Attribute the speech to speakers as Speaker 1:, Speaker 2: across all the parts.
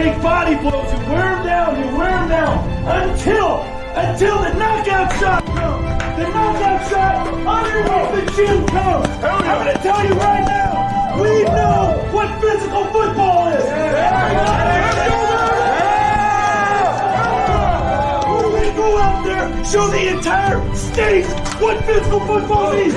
Speaker 1: take body blows, you wear them down, until the knockout shot comes. The knockout shot underneath the chin comes. I'm going to tell you right now, we know what physical football is. We go out there, show the entire state what physical football is.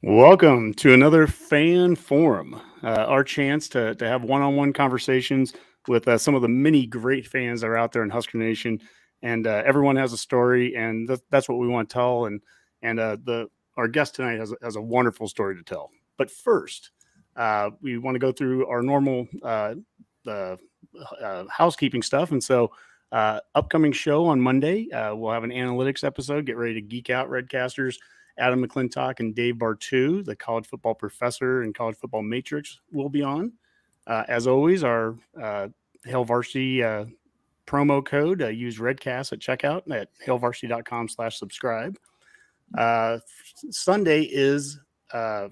Speaker 2: Welcome to another fan forum, our chance to have one-on-one conversations with some of the many great fans that are out there in Husker Nation, and everyone has a story, and that's what we want to tell. And our guest tonight has a wonderful story to tell. But first, we want to go through our normal housekeeping stuff, and so upcoming show on Monday, we'll have an analytics episode. Get ready to geek out, Redcasters. Adam McClintock and Dave Bartu, the college football professor and college football matrix, will be on. As always, our Hail Varsity promo code, use Redcast at checkout at hailvarsity.com/subscribe. Sunday is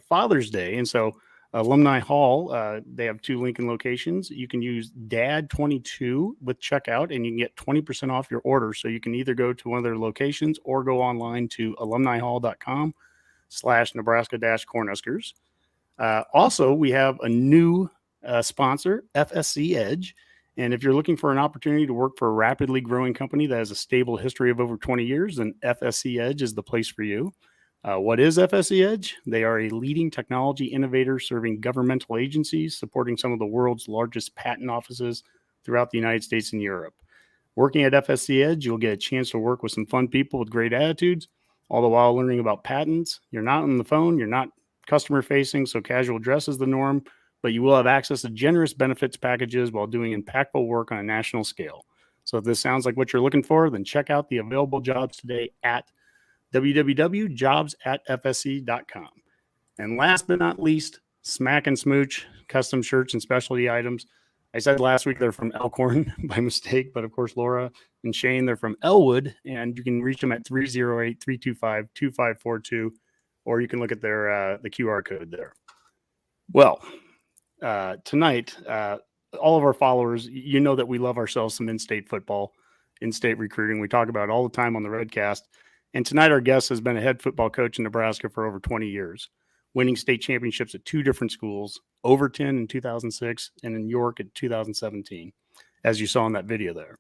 Speaker 2: Father's Day, and so Alumni Hall, they have 2 Lincoln locations. You can use DAD22 with checkout, and you can get 20% off your order. So you can either go to one of their locations or go online to alumnihall.com/Nebraska-Cornhuskers. Also, we have a new sponsor, FSC Edge. And if you're looking for an opportunity to work for a rapidly growing company that has a stable history of over 20 years, then FSC Edge is the place for you. What is FSC Edge? They are a leading technology innovator serving governmental agencies, supporting some of the world's largest patent offices throughout the United States and Europe. Working at FSC Edge, you'll get a chance to work with some fun people with great attitudes, all the while learning about patents. You're not on the phone, you're not customer facing, so casual dress is the norm, but you will have access to generous benefits packages while doing impactful work on a national scale. So if this sounds like what you're looking for, then check out the available jobs today at www.jobs@fsc.com. And last but not least, Smack and Smooch, custom shirts and specialty items. I said last week they're from Elkhorn by mistake, but of course, Laura and Shane, they're from Elwood, and you can reach them at 308-325-2542, or you can look at their the QR code there. Well, tonight, all of our followers, you know that we love ourselves some in-state football, in-state recruiting. We talk about it all the time on the Redcast. And tonight, our guest has been a head football coach in Nebraska for over 20 years, winning state championships at 2 different schools, Overton in 2006 and in York in 2017, as you saw in that video there.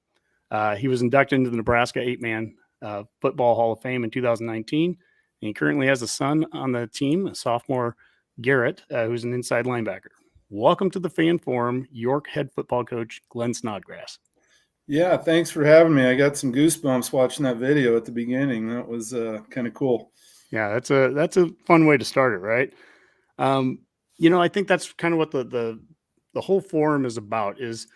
Speaker 2: He was inducted into the Nebraska 8-man Football Hall of Fame in 2019, and he currently has a son on the team, a sophomore, Garrett, who's an inside linebacker. Welcome to the Fan Forum, York head football coach, Glen Snodgrass.
Speaker 3: Yeah, thanks for having me. I got some goosebumps watching that video at the beginning. That was kind of cool.
Speaker 2: Yeah, that's a fun way to start it, right? I think that's kind of what the whole forum is about. Is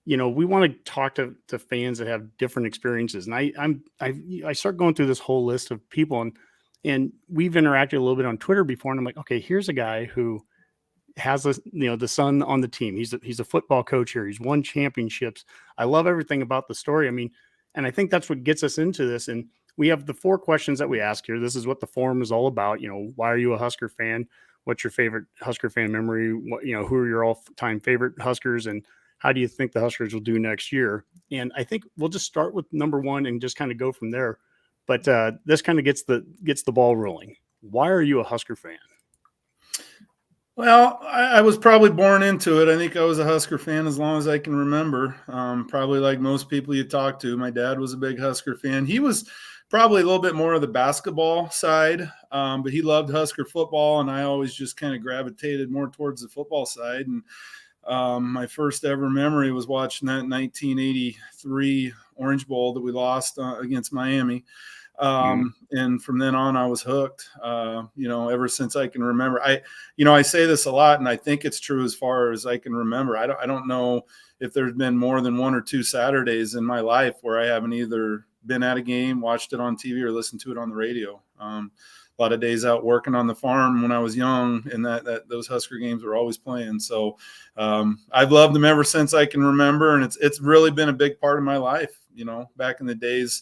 Speaker 2: we want to talk to fans that have different experiences, and I start going through this whole list of people, and we've interacted a little bit on Twitter before, and I'm like, okay, here's a guy who has the son on the team. He's a football coach here. He's won championships. I love everything about the story. I mean, and I think that's what gets us into this. And we have the 4 questions that we ask here. This is what the forum is all about. Why are you a Husker fan? What's your favorite Husker fan memory? Who are your all-time favorite Huskers, and how do you think the Huskers will do next year? And I think we'll just start with number 1 and just kind of go from there. But this kind of gets the ball rolling. Why are you a Husker fan?
Speaker 3: Well, I was probably born into it. I think I was a Husker fan as long as I can remember. Probably like most people you talk to. My dad was a big Husker fan. He was probably a little bit more of the basketball side, but he loved Husker football, and I always just kind of gravitated more towards the football side. And my first ever memory was watching that 1983 Orange Bowl that we lost against Miami. And from then on, I was hooked, ever since I can remember. I say this a lot, and I think it's true as far as I can remember. I don't know if there's been more than one or two Saturdays in my life where I haven't either been at a game, watched it on TV, or listened to it on the radio. A lot of days out working on the farm when I was young, and that those Husker games were always playing. So I've loved them ever since I can remember, and it's really been a big part of my life. Back in the days,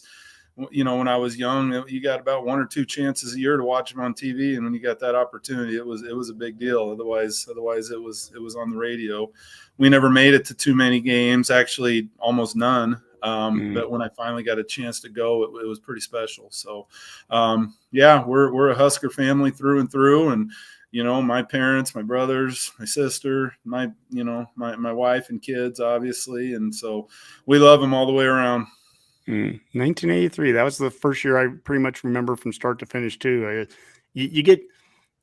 Speaker 3: when I was young, you got about 1 or 2 chances a year to watch them on TV, and when you got that opportunity, it was a big deal. Otherwise it was on the radio. We never made it to too many games, actually almost none. But when I finally got a chance to go, it was pretty special. So, we're a Husker family through and through. And, my parents, my brothers, my sister, my wife and kids, obviously. And so we love them all the way around.
Speaker 2: 1983. That was the first year I pretty much remember from start to finish too. You get,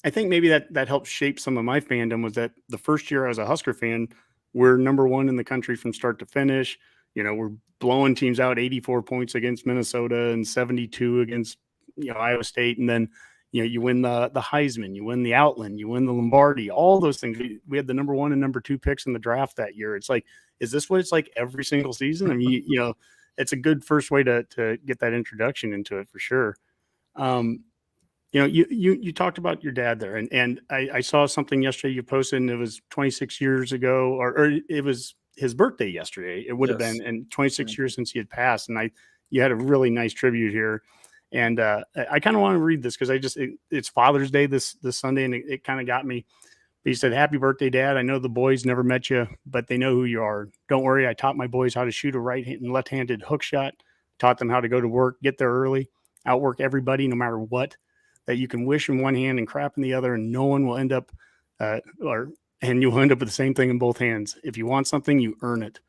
Speaker 2: I think maybe that helped shape some of my fandom, was that the first year I was a Husker fan, we're number 1 in the country from start to finish. We're blowing teams out 84 points against Minnesota and 72 against, Iowa State. And then, you win the Heisman, you win the Outland, you win the Lombardi, all those things. We had the number 1 and number 2 picks in the draft that year. It's like, is this what it's like every single season? I mean, it's a good first way to get that introduction into it for sure. You talked about your dad there, and I saw something yesterday you posted, and it was 26 years ago, or it was his birthday yesterday. It would have been, and 26 years since he had passed. And you had a really nice tribute here. And I kind of want to read this because it's Father's Day this Sunday, and it kind of got me. He said, "Happy birthday, Dad. I know the boys never met you, but they know who you are. Don't worry. I taught my boys how to shoot a right and left-handed hook shot, taught them how to go to work, get there early, outwork everybody, no matter what, that you can wish in one hand and crap in the other, and no one will end up, and you'll end up with the same thing in both hands. If you want something, you earn it.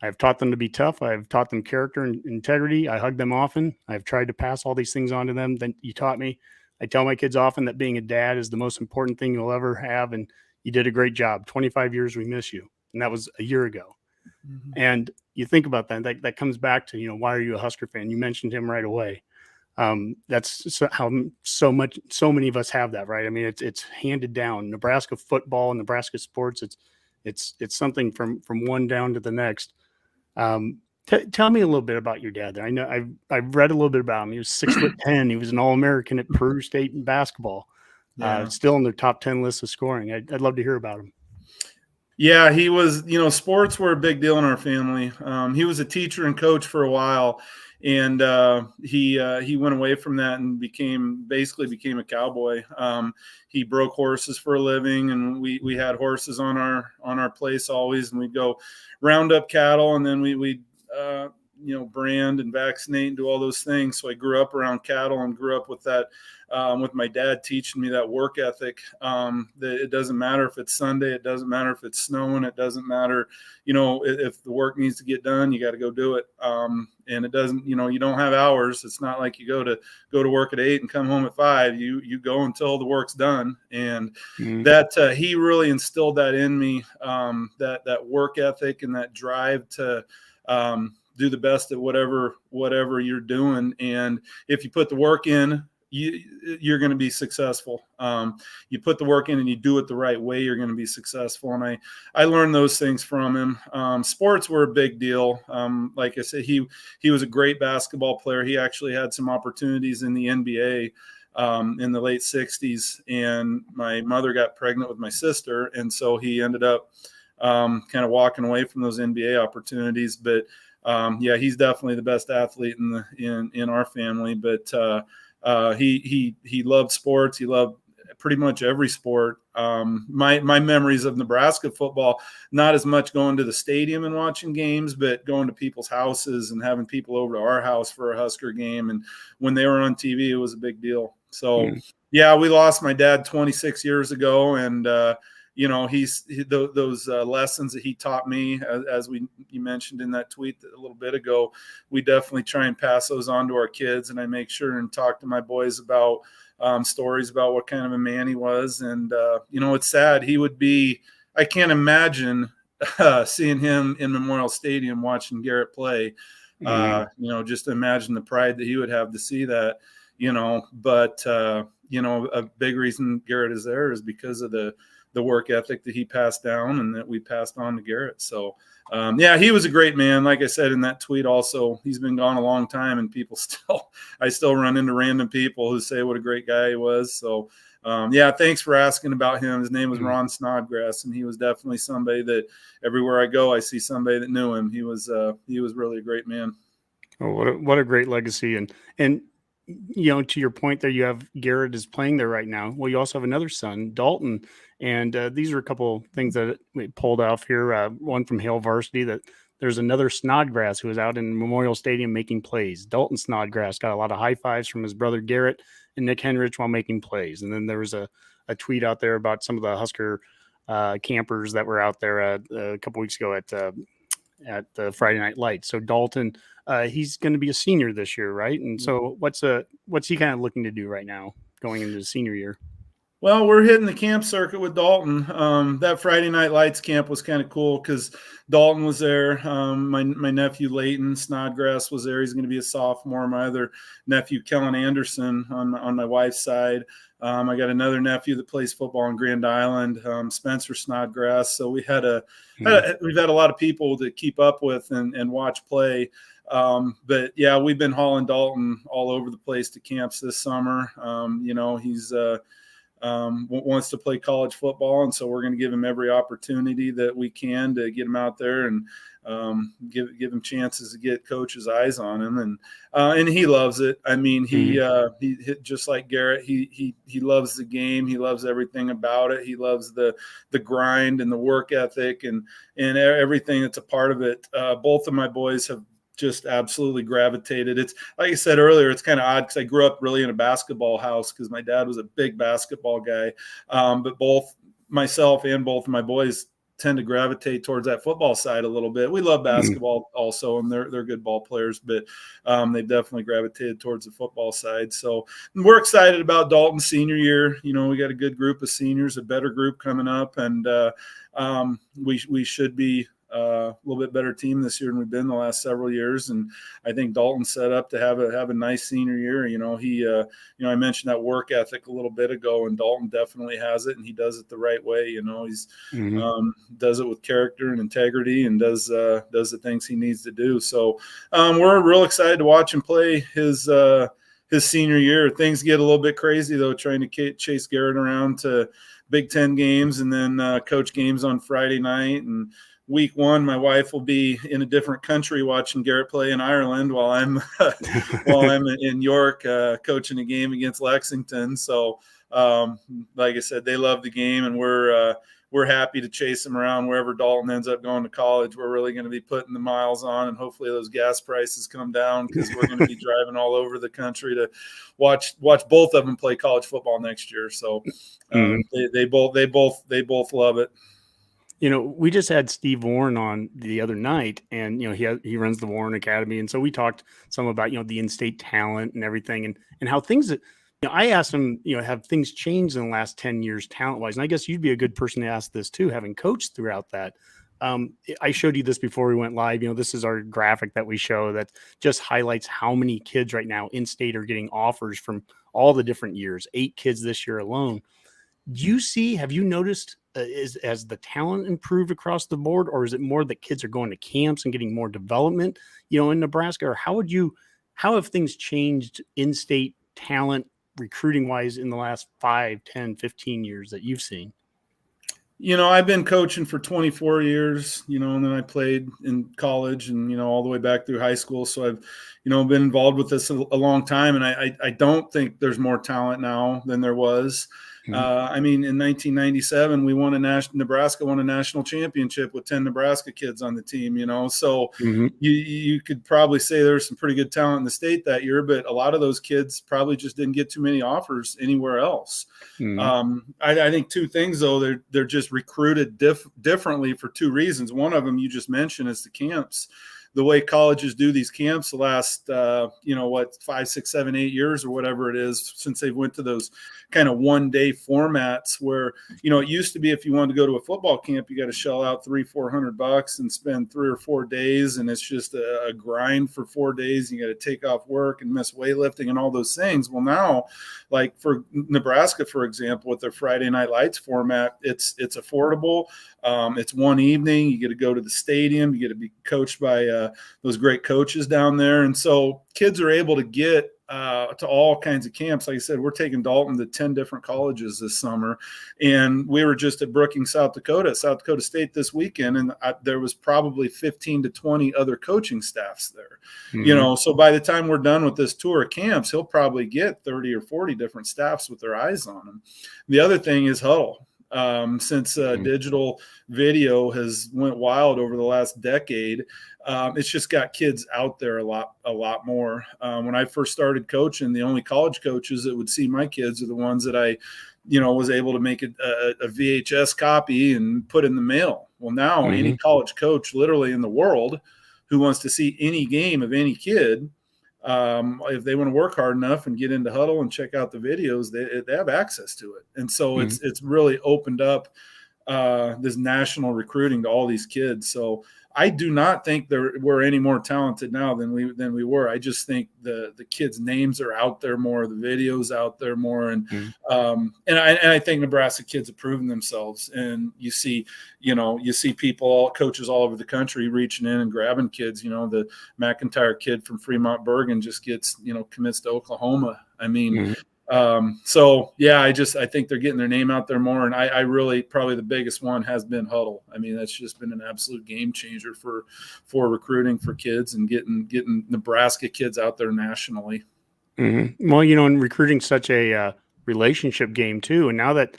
Speaker 2: I've taught them to be tough. I've taught them character and integrity. I hug them often. I've tried to pass all these things on to them that you taught me. I tell my kids often that being a dad is the most important thing you'll ever have, and you did a great job. 25 years, we miss you." And that was a year ago. Mm-hmm. And you think about that comes back to, why are you a Husker fan? You mentioned him right away. That's how so many of us have that, right? I mean, it's handed down. Nebraska football and Nebraska sports, it's something from one down to the next. Tell me a little bit about your dad there. I know I've read a little bit about him. He was 6'10". He was an All-American at Peru State in basketball. Still in their top 10 list of scoring. I'd love to hear about him.
Speaker 3: Yeah, he was, sports were a big deal in our family. He was a teacher and coach for a while, and he went away from that and became a cowboy. He broke horses for a living, and we had horses on our place always, and we'd go round up cattle, and then we'd brand and vaccinate and do all those things. So I grew up around cattle and grew up with that, with my dad teaching me that work ethic, that it doesn't matter if it's Sunday, it doesn't matter if it's snowing, it doesn't matter, if the work needs to get done, you got to go do it. And it doesn't, you don't have hours. It's not like you go to work at 8 and come home at 5. You go until the work's done. And that he really instilled that in me, that work ethic and that drive to do the best at whatever you're doing. And if you put the work in, you're going to be successful. You put the work in and you do it the right way, you're going to be successful. And I learned those things from him. Sports were a big deal. Like I said, he was a great basketball player. He actually had some opportunities in the NBA in the late 60s, and my mother got pregnant with my sister. And so he ended up kind of walking away from those NBA opportunities. But he's definitely the best athlete in our family. But he loved sports. He loved pretty much every sport. My memories of Nebraska football, not as much going to the stadium and watching games, but going to people's houses and having people over to our house for a Husker game. And when they were on TV, it was a big deal. So we lost my dad 26 years ago, and those lessons that he taught me, as you mentioned in that tweet a little bit ago, we definitely try and pass those on to our kids. And I make sure and talk to my boys about stories about what kind of a man he was. And, it's sad. I can't imagine seeing him in Memorial Stadium watching Garrett play. Just imagine the pride that he would have to see that. but a big reason Garrett is there is because of the work ethic that he passed down and that we passed on to Garrett. So he was a great man. Like I said in that tweet also, he's been gone a long time and I still run into random people who say what a great guy he was. So thanks for asking about him. His name was Ron Snodgrass, and he was definitely somebody that everywhere I go, I see somebody that knew him. He was really a great man.
Speaker 2: Oh, what a great legacy. And to your point there, you have Garrett is playing there right now. Well, you also have another son, Dalton. And these are a couple things that we pulled off here. One from Hale Varsity, that there's another Snodgrass who is out in Memorial Stadium making plays. Dalton Snodgrass got a lot of high fives from his brother Garrett and Nick Henrich while making plays. And then there was a tweet out there about some of the Husker campers that were out there a couple weeks ago at the Friday Night Lights. So Dalton, he's going to be a senior this year, right? And so what's he kind of looking to do right now going into the senior year?
Speaker 3: Well, we're hitting the camp circuit with Dalton. That Friday Night Lights camp was kind of cool because Dalton was there. My nephew Leighton Snodgrass was there. He's going to be a sophomore. My other nephew Kellen Anderson on my wife's side. I got another nephew that plays football in Grand Island, Spencer Snodgrass. So we've had a lot of people to keep up with and watch play. But yeah, we've been hauling Dalton all over the place to camps this summer. He's wants to play college football, and so we're going to give him every opportunity that we can to get him out there and give him chances to get coach's eyes on him, and he loves it. I mean, he just like Garrett, he loves the game. He loves everything about it. He loves the grind and the work ethic and everything that's a part of it. Both of my boys have just absolutely gravitated. It's like I said earlier, it's kind of odd because I grew up really in a basketball house because my dad was a big basketball guy. But both myself and both of my boys tend to gravitate towards that football side a little bit. We love basketball also, and they're good ball players, but they've definitely gravitated towards the football side. So we're excited about Dalton's senior year. We got a good group of seniors, a better group coming up, and we should be a little bit better team this year than we've been the last several years. And I think Dalton's set up to have a nice senior year. I mentioned that work ethic a little bit ago, and Dalton definitely has it, and he does it the right way. He's does it with character and integrity, and does the things he needs to do. So we're real excited to watch him play his senior year. Things get a little bit crazy though, trying to chase Garrett around to Big Ten games and then coach games on Friday night. And week one, my wife will be in a different country watching Garrett play in Ireland while I'm in York coaching a game against Lexington. So, like I said, they love the game, and we're happy to chase them around wherever Dalton ends up going to college. We're really going to be putting the miles on, and hopefully those gas prices come down because we're going to be driving all over the country to watch both of them play college football next year. So they both love it.
Speaker 2: We just had Steve Warren on the other night, and he runs the Warren Academy, and so we talked some about the in-state talent and everything, and how things that I asked him, have things changed in the last 10 years talent-wise? And I guess you'd be a good person to ask this too, having coached throughout that. I showed you this before we went live. This is our graphic that we show that just highlights how many kids right now in-state are getting offers from all the different years. 8 kids this year alone. Have you noticed has the talent improved across the board, or is it more that kids are going to camps and getting more development, in Nebraska? Or how have things changed in-state talent recruiting wise in the last 5, 10, 15 years that you've seen?
Speaker 3: I've been coaching for 24 years, and then I played in college and, all the way back through high school. So I've, been involved with this a long time. And I don't think there's more talent now than there was. In 1997, Nebraska won a national championship with 10 Nebraska kids on the team, so you could probably say there's some pretty good talent in the state that year, but a lot of those kids probably just didn't get too many offers anywhere else. I think 2 things though, they're just recruited differently for 2 reasons. One of them you just mentioned is the camps. the way colleges do these camps the last, 5, 6, 7, 8 years or whatever it is, since they went to those kind of one-day formats where, it used to be if you wanted to go to a football camp, you got to shell out $300-400 and spend 3 or 4 days. And it's just a grind for 4 days. You got to take off work and miss weightlifting and all those things. Well, now, like for Nebraska, for example, with their Friday Night Lights format, it's affordable. It's one evening. You get to go to the stadium. You get to be coached by those great coaches down there. And so kids are able to get to all kinds of camps. Like I said, we're taking Dalton to 10 different colleges this summer. And we were just at Brookings, South Dakota State this weekend. And there was probably 15 to 20 other coaching staffs there.
Speaker 2: Mm-hmm.
Speaker 3: So by the time we're done with this tour of camps, he'll probably get 30 or 40 different staffs with their eyes on him. The other thing is huddle. Since digital video has went wild over the last decade, it's just got kids out there a lot more. When I first started coaching, the only college coaches that would see my kids are the ones that I, was able to make a VHS copy and put in the mail. Well, now any college coach literally in the world who wants to see any game of any kid, if they want to work hard enough and get into huddle and check out the videos, they have access to it. And so it's really opened up this national recruiting to all these kids. So I do not think we're any more talented now than we were. I just think the kids' names are out there more, the videos out there more, and I think Nebraska kids have proven themselves. And you see people, coaches all over the country reaching in and grabbing kids. The McIntyre kid from Fremont Bergen just gets commits to Oklahoma. I mean. So yeah, I think they're getting their name out there more. And I really, probably the biggest one has been huddle. I mean, that's just been an absolute game changer for recruiting for kids and getting Nebraska kids out there nationally.
Speaker 2: Mm-hmm. Well, and recruiting such a relationship game too. And now that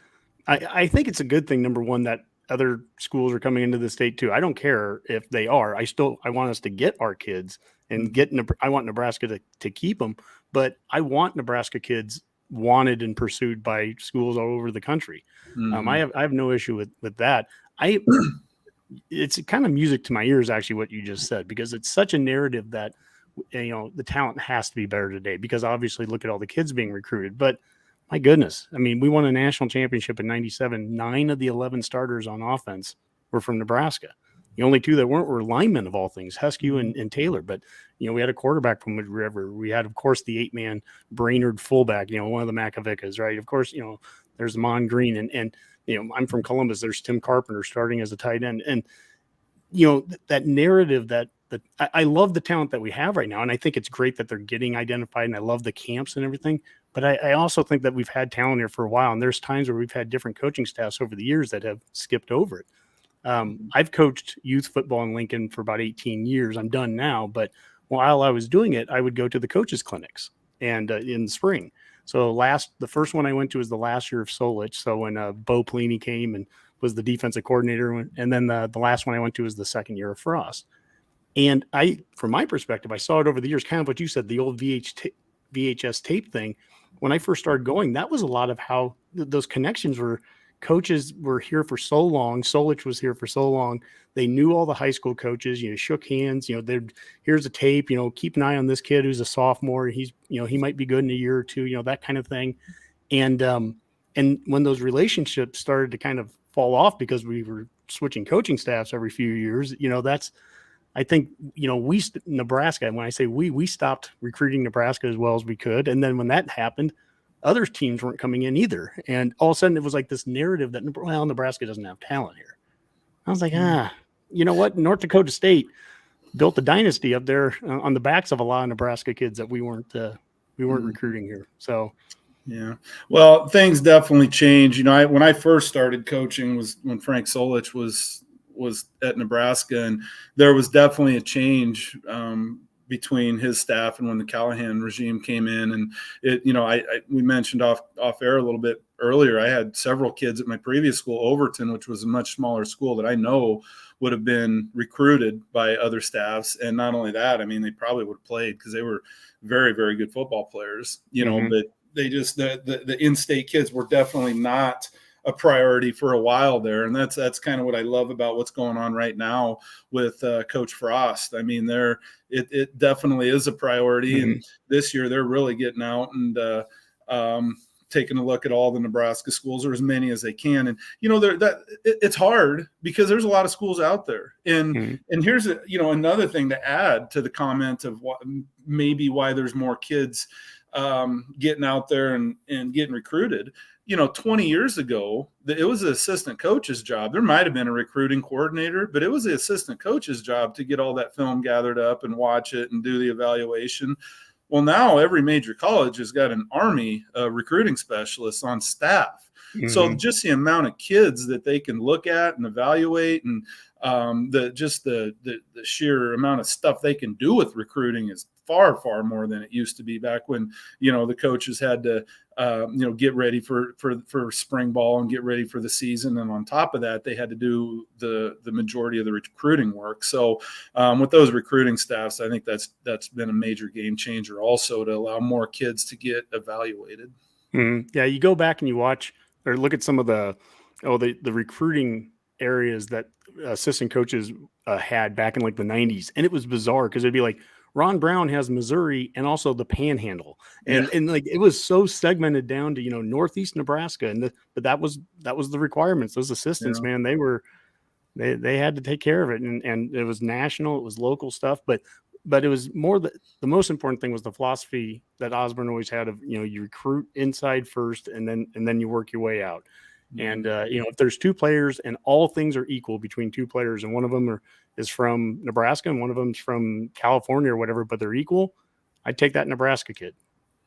Speaker 2: I think it's a good thing, number one, that other schools are coming into the state too. I don't care if they are, I want us to get our kids and I want Nebraska to keep them, but I want Nebraska kids wanted and pursued by schools all over the country. I have no issue with that. It's kind of music to my ears, actually, what you just said, because it's such a narrative that, the talent has to be better today, because obviously look at all the kids being recruited, but my goodness, I mean, we won a national championship in '97. 9 of the 11 starters on offense were from Nebraska. The only 2 that weren't were linemen, of all things, Husker and Taylor. But, we had a quarterback from River. We had, of course, the 8-man Brainerd fullback, one of the Macavickas, right? Of course, there's Mon Green. And I'm from Columbus. There's Tim Carpenter starting as a tight end. And, that narrative that I love the talent that we have right now. And I think it's great that they're getting identified. And I love the camps and everything. But I also think that we've had talent here for a while. And there's times where we've had different coaching staffs over the years that have skipped over it. I've coached youth football in Lincoln for about 18 years. I'm done now, but while I was doing it, I would go to the coaches clinics and in the spring. So the first one I went to was the last year of Solich. So when Bo Pelini came and was the defensive coordinator, and then the last one I went to was the second year of Frost. And from my perspective, I saw it over the years, kind of what you said, the old VHS tape thing. When I first started going, that was a lot of how those connections were. Coaches were here for so long. Solich was here for so long. They knew all the high school coaches, shook hands, here's a tape, keep an eye on this kid who's a sophomore. He's, he might be good in a year or two, that kind of thing. And when those relationships started to kind of fall off because we were switching coaching staffs every few years, I think, Nebraska, and when I say we stopped recruiting Nebraska as well as we could. And then when that happened, other teams weren't coming in either. And all of a sudden it was like this narrative that, Nebraska doesn't have talent here. I was like, you know what? North Dakota State built a dynasty up there on the backs of a lot of Nebraska kids that we weren't recruiting here. So,
Speaker 3: yeah, well, things definitely change. When I first started coaching was when Frank Solich was at Nebraska, and there was definitely a change between his staff and when the Callahan regime came in. And we mentioned off air a little bit earlier, I had several kids at my previous school, Overton, which was a much smaller school, that I know would have been recruited by other staffs. And not only that, I mean, they probably would have played because they were very, very good football players, but they just, the in-state kids were definitely not a priority for a while there. And that's kind of what I love about what's going on right now with Coach Frost. I mean, it definitely is a priority. And this year they're really getting out and taking a look at all the Nebraska schools, or as many as they can. And, it's hard because there's a lot of schools out there. And here's another thing to add to the comment of why there's more kids getting out there and getting recruited. 20 years ago, it was the assistant coach's job. There might have been a recruiting coordinator, but it was the assistant coach's job to get all that film gathered up and watch it and do the evaluation. Well, now every major college has got an army of recruiting specialists on staff. So just the amount of kids that they can look at and evaluate, and the sheer amount of stuff they can do with recruiting is far, far more than it used to be back when, the coaches had to, get ready for spring ball and get ready for the season. And on top of that, they had to do the majority of the recruiting work. So with those recruiting staffs, I think that's been a major game changer also, to allow more kids to get evaluated.
Speaker 2: Yeah. You go back and you watch or look at some of the recruiting areas that assistant coaches had back in like the 90s. And it was bizarre because it'd be like, Ron Brown has Missouri and also the Panhandle, and like it was so segmented down to Northeast Nebraska, but that was the requirements. Those assistants, man, they had to take care of it, and it was national, it was local stuff, but it was more the most important thing was the philosophy that Osborne always had of you recruit inside first, and then you work your way out. And if there's two players and all things are equal between two players, and one of them is from Nebraska and one of them's from California or whatever, but they're equal, I'd take that Nebraska kid.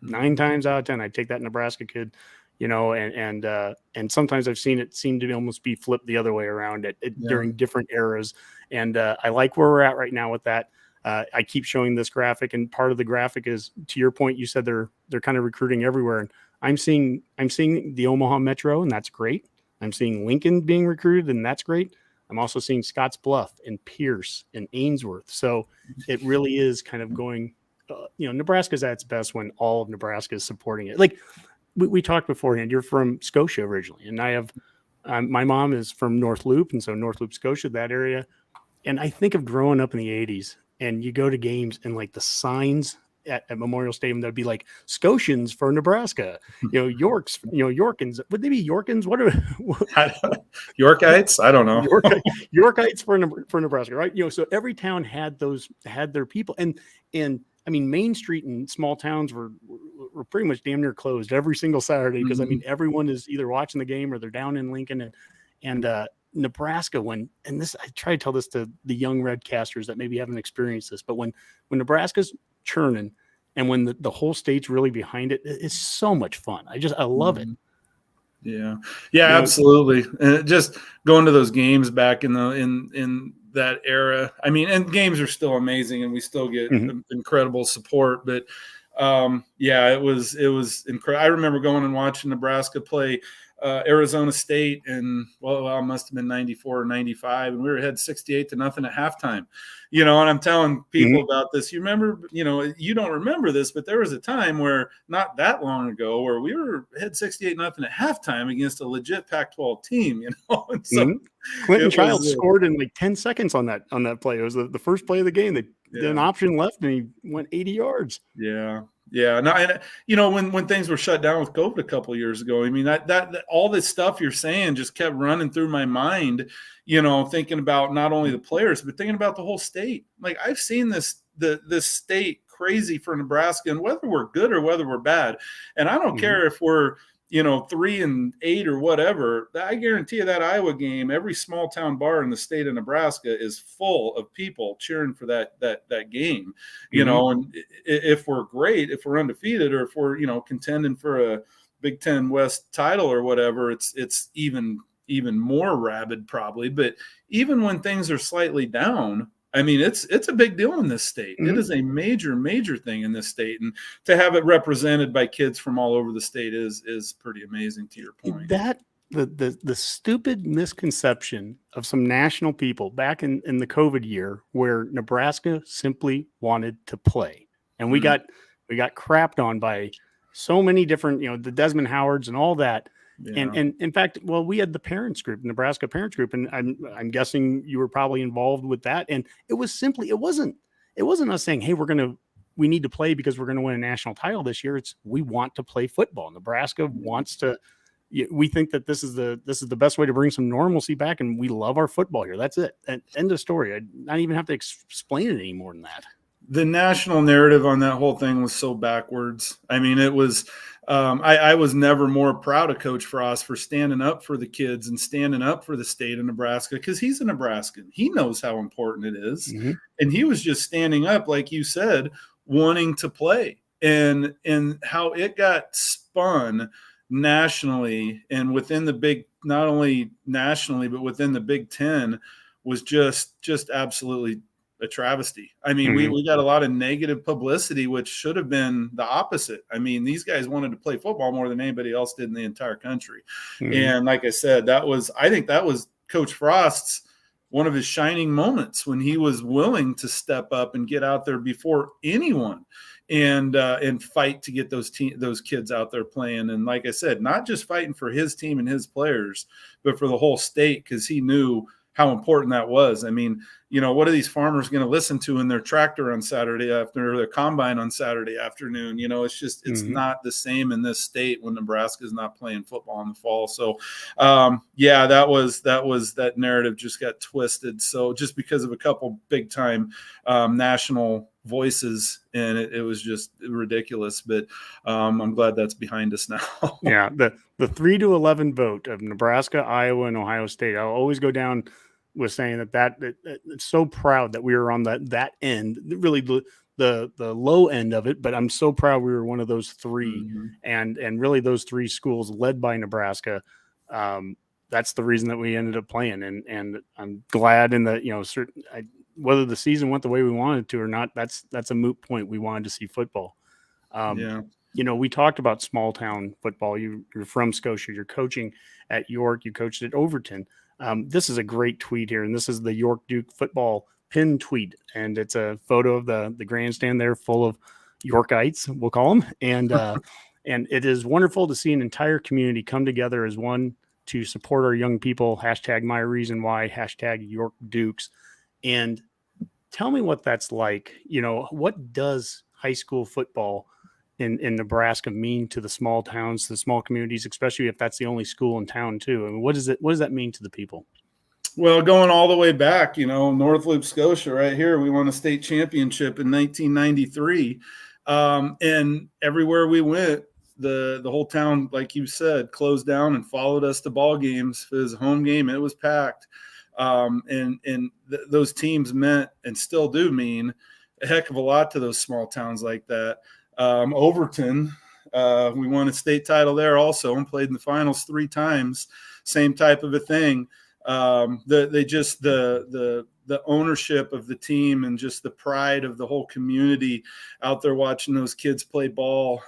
Speaker 2: 9 times out of 10, I'd take that Nebraska kid. And sometimes I've seen it seem to almost be flipped the other way around during different eras. And I like where we're at right now with that. I keep showing this graphic, and part of the graphic is, to your point, you said they're kind of recruiting everywhere. And I'm seeing the Omaha Metro, and that's great. I'm seeing Lincoln being recruited, and that's great. I'm also seeing Scotts Bluff and Pierce and Ainsworth. So it really is kind of going, Nebraska's at its best when all of Nebraska is supporting it. Like we talked beforehand, you're from Scotia originally, and I have my mom is from North Loop, and so North Loop, Scotia, that area. And I think of growing up in the 80s, and you go to games and like the signs at Memorial Stadium, that'd be like Scotians for Nebraska, Yorks, Yorkins. Would they be Yorkins? What
Speaker 3: Yorkites? I don't know.
Speaker 2: Yorkites for Nebraska, right? So every town had their people, and I mean, Main Street in small towns were pretty much damn near closed every single Saturday because I mean everyone is either watching the game or they're down in Lincoln, and Nebraska, I try to tell this to the young Redcasters that maybe haven't experienced this, but when Nebraska's churning and when the whole state's really behind it, it's so much fun. I love it.
Speaker 3: Yeah, absolutely. And just going to those games back in that era. I mean, and games are still amazing and we still get incredible support, but it was incredible. I remember going and watching Nebraska play Arizona State, and it must have been 94 or 95, and we were ahead 68-0 at halftime. And I'm telling people about this. You remember, you don't remember this, but there was a time where not that long ago where we were ahead 68-0 at halftime against a legit Pac-12 team. And so
Speaker 2: Clinton Childs scored in like 10 seconds on that play. It was the first play of the game. They did an option left, and he went 80 yards.
Speaker 3: Yeah. Yeah. No, and when things were shut down with COVID a couple of years ago, I mean, that all this stuff you're saying just kept running through my mind, thinking about not only the players, but thinking about the whole state. Like I've seen this state crazy for Nebraska, and whether we're good or whether we're bad. And I don't care if we're, 3-8 or whatever. I guarantee you that Iowa game, every small town bar in the state of Nebraska is full of people cheering for that game, and if we're great, if we're undefeated, or if we're, contending for a Big Ten West title or whatever, it's even more rabid probably. But even when things are slightly down, I mean, it's a big deal in this state. It is a major, major thing in this state. And to have it represented by kids from all over the state is pretty amazing, to your point.
Speaker 2: That the stupid misconception of some national people back in the COVID year where Nebraska simply wanted to play. And we got crapped on by so many different, the Desmond Howards and all that.
Speaker 3: Yeah.
Speaker 2: And in fact, well, we had the parents group, Nebraska parents group, and I'm guessing you were probably involved with that. And it was simply, it wasn't us saying, hey, we need to play because we're going to win a national title this year. It's, we want to play football. Nebraska wants to. We think that this is the best way to bring some normalcy back, and we love our football here. That's it. End of story. I not even have to explain it any more than that.
Speaker 3: The national narrative on that whole thing was so backwards. I mean, it was. I was never more proud of Coach Frost for standing up for the kids and standing up for the state of Nebraska, because he's a Nebraskan. He knows how important it is, and he was just standing up, like you said, wanting to play, and how it got spun nationally and within the not only nationally but within the Big Ten was just absolutely a travesty. I mean, we got a lot of negative publicity, which should have been the opposite. I mean, these guys wanted to play football more than anybody else did in the entire country. And like I said, I think that was Coach Frost's one of his shining moments, when he was willing to step up and get out there before anyone and fight to get those kids out there playing. And like I said, not just fighting for his team and his players, but for the whole state, because he knew how important that was. I mean, what are these farmers going to listen to in their tractor on Saturday afternoon, or their combine on Saturday afternoon? It's just, it's not the same in this state when Nebraska is not playing football in the fall. So, that narrative just got twisted. So just because of a couple big time national voices, and it was just ridiculous. But I'm glad that's behind us now.
Speaker 2: Yeah, the 3-11 vote of Nebraska, Iowa, and Ohio State. I'll always go down with saying that it's so proud that we were on that end, really the low end of it. But I'm so proud we were one of those three, and really those three schools led by Nebraska. That's the reason that we ended up playing, and I'm glad in that whether the season went the way we wanted to or not, that's a moot point. We wanted to see football. We talked about small town football. You're from Scotia. You're coaching at York. You coached at Overton. This is a great tweet here, and this is the York Duke football pin tweet, and it's a photo of the grandstand there full of Yorkites, we'll call them, and it is wonderful to see an entire community come together as one to support our young people. #MyReasonWhy, #York Dukes. And tell me what that's like. What does high school football in Nebraska mean to the small towns, the small communities, especially if that's the only school in town too? I mean, what does that mean to the people?
Speaker 3: Well, going all the way back, North Loop, Scotia, right here, we won a state championship in 1993. And everywhere we went, the whole town, like you said, closed down and followed us to ball games. If it was a home game, it was packed. Those teams meant, and still do mean, a heck of a lot to those small towns like that. Overton, we won a state title there also, and played in the finals 3 times. Same type of a thing. The ownership of the team and just the pride of the whole community out there watching those kids play ball.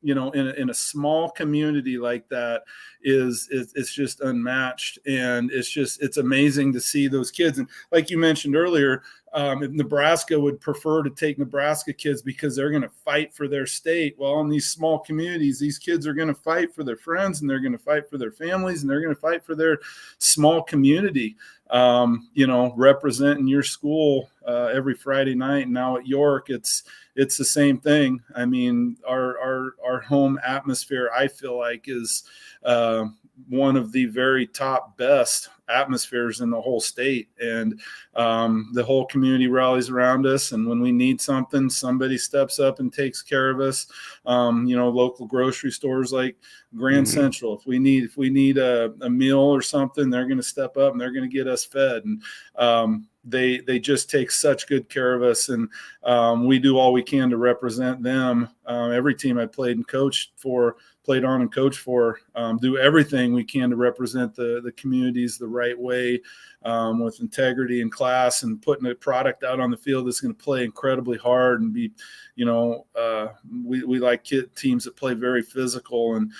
Speaker 3: In a small community like that it's just unmatched, and it's amazing to see those kids. And like you mentioned earlier, if Nebraska would prefer to take Nebraska kids because they're going to fight for their state. Well, in these small communities, these kids are going to fight for their friends, and they're going to fight for their families, and they're going to fight for their small community. Representing your school every Friday night. And now at York, it's the same thing. I mean, our home atmosphere, I feel like, is one of the very top best atmospheres in the whole state. And the whole community rallies around us. And when we need something, somebody steps up and takes care of us. Local grocery stores like Grand Central, if we need a meal or something, they're going to step up and they're going to get us fed. And they just take such good care of us. And we do all we can to represent them. Every team I played on and coached for, do everything we can to represent the communities the right way, with integrity and class, and putting a product out on the field that's going to play incredibly hard and be, we like teams that play very physical. And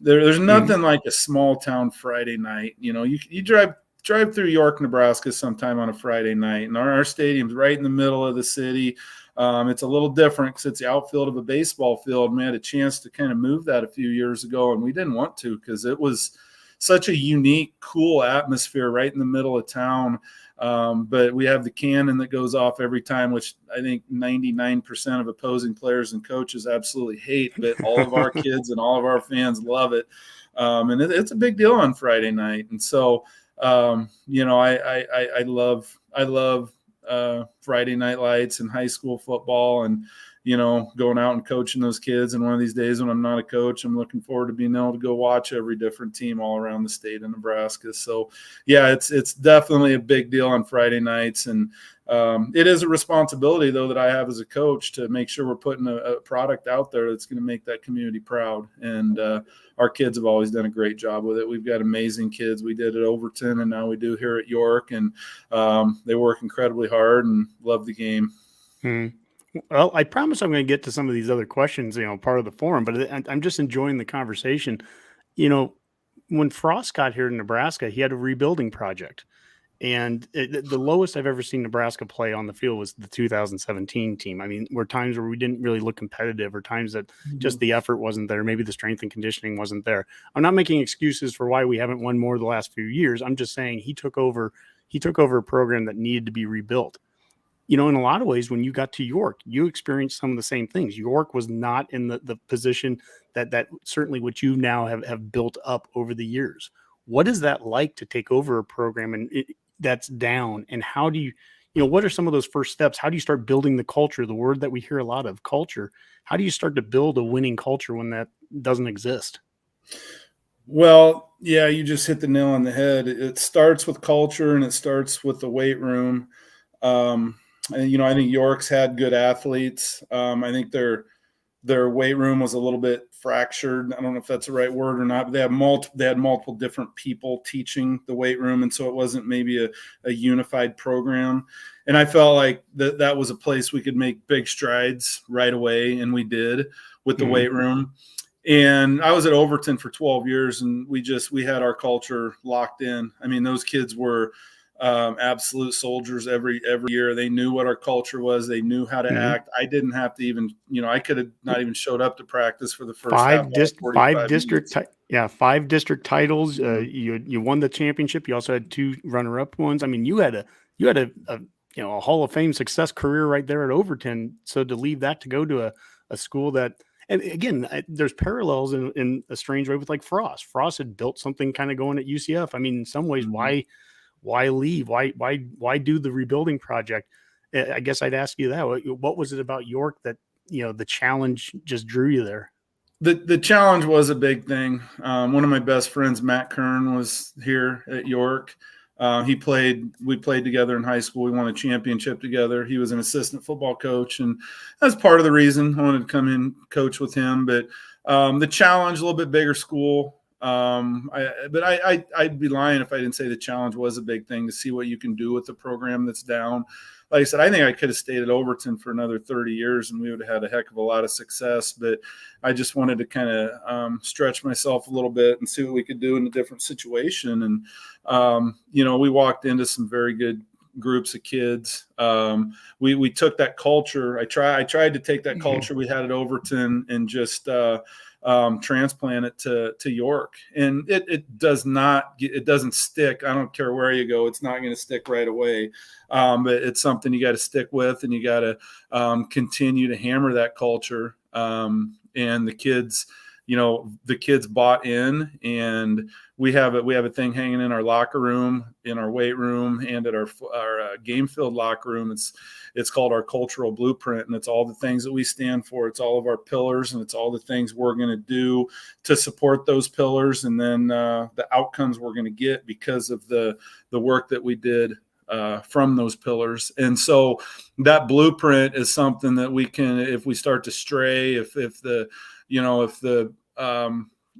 Speaker 3: there's nothing like a small town Friday night. You drive through York, Nebraska sometime on a Friday night, and our stadium's right in the middle of the city. It's a little different because it's the outfield of a baseball field. And we had a chance to kind of move that a few years ago, and we didn't want to because it was such a unique, cool atmosphere right in the middle of town. But we have the cannon that goes off every time, which I think 99% of opposing players and coaches absolutely hate, but all of our kids and all of our fans love it. And it's a big deal on Friday night. And so, you know, I love Friday night lights and high school football, and you know, going out and coaching those kids. And one of these days when I'm not a coach, I'm looking forward to being able to go watch every different team all around the state of Nebraska. So yeah, it's definitely a big deal on Friday nights. And it is a responsibility though that I have as a coach to make sure we're putting a product out there that's going to make that community proud. And our kids have always done a great job with it. We've got amazing kids. We did at Overton, and now we do here at York, and they work incredibly hard and love the game.
Speaker 2: Well, I promise I'm going to get to some of these other questions, you know, part of the forum, but I'm just enjoying the conversation. You know, when Frost got here to Nebraska, he had a rebuilding project, and the lowest I've ever seen Nebraska play on the field was the 2017 team. I mean, were times where we didn't really look competitive, or times that just the effort wasn't there. Maybe the strength and conditioning wasn't there. I'm not making excuses for why we haven't won more the last few years. I'm just saying he took over a program that needed to be rebuilt. You know, in a lot of ways, when you got to York, you experienced some of the same things. York was not in the position that certainly what you now have built up over the years. What is that like to take over a program and that's down? And how do you know, what are some of those first steps? How do you start building the culture, the word that we hear a lot of, culture? How do you start to build a winning culture when that doesn't exist?
Speaker 3: Well, yeah, you just hit the nail on the head. It starts with culture, and it starts with the weight room. And, you know, I think York's had good athletes. I think their weight room was a little bit fractured. I don't know if that's the right word or not, but they had multiple different people teaching the weight room. And so it wasn't maybe a unified program. And I felt like that was a place we could make big strides right away. And we did with the weight room. And I was at Overton for 12 years, and we had our culture locked in. I mean, those kids were absolute soldiers every year. They knew what our culture was. They knew how to act. I didn't have to even, you know, I could have not even showed up to practice for the first
Speaker 2: five district titles. You won the championship. You also had 2 runner-up ones. I mean, you had a you know, a Hall of Fame success career right there at Overton. So to leave that to go to a school that, and again, there's parallels in a strange way with like Frost. Frost had built something kind of going at UCF. I mean, in some ways, why leave? Why do the rebuilding project? I guess I'd ask you that. What was it about York that, you know, the challenge just drew you there?
Speaker 3: The challenge was a big thing. One of my best friends, Matt Kern, was here at York. We played together in high school. We won a championship together. He was an assistant football coach, and that's part of the reason I wanted to come in coach with him. But the challenge, a little bit bigger school. I'd be lying if I didn't say the challenge was a big thing to see what you can do with the program that's down. Like I said, I think I could have stayed at Overton for another 30 years and we would have had a heck of a lot of success, but I just wanted to kind of stretch myself a little bit and see what we could do in a different situation. And, you know, we walked into some very good groups of kids. We took that culture. I tried to take that culture we had at Overton and just transplant it to York, and it doesn't stick. I don't care where you go. It's not going to stick right away. But it's something you got to stick with, and you got to continue to hammer that culture. And the kids bought in, and we have a thing hanging in our locker room, in our weight room, and at our game field locker room. It's called our cultural blueprint, and it's all the things that we stand for. It's all of our pillars, and it's all the things we're going to do to support those pillars, and then the outcomes we're going to get because of the work that we did from those pillars. And so that blueprint is something that we can, if we start to stray, if the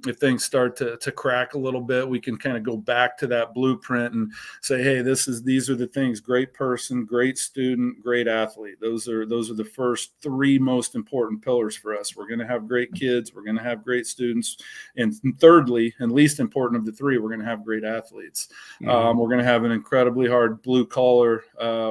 Speaker 3: if things start to crack a little bit, we can kind of go back to that blueprint and say, hey, these are the things: great person, great student, great athlete. Those are the first three most important pillars for us. We're going to have great kids, we're going to have great students, and thirdly, and least important of the three, we're going to have great athletes. We're going to have an incredibly hard blue collar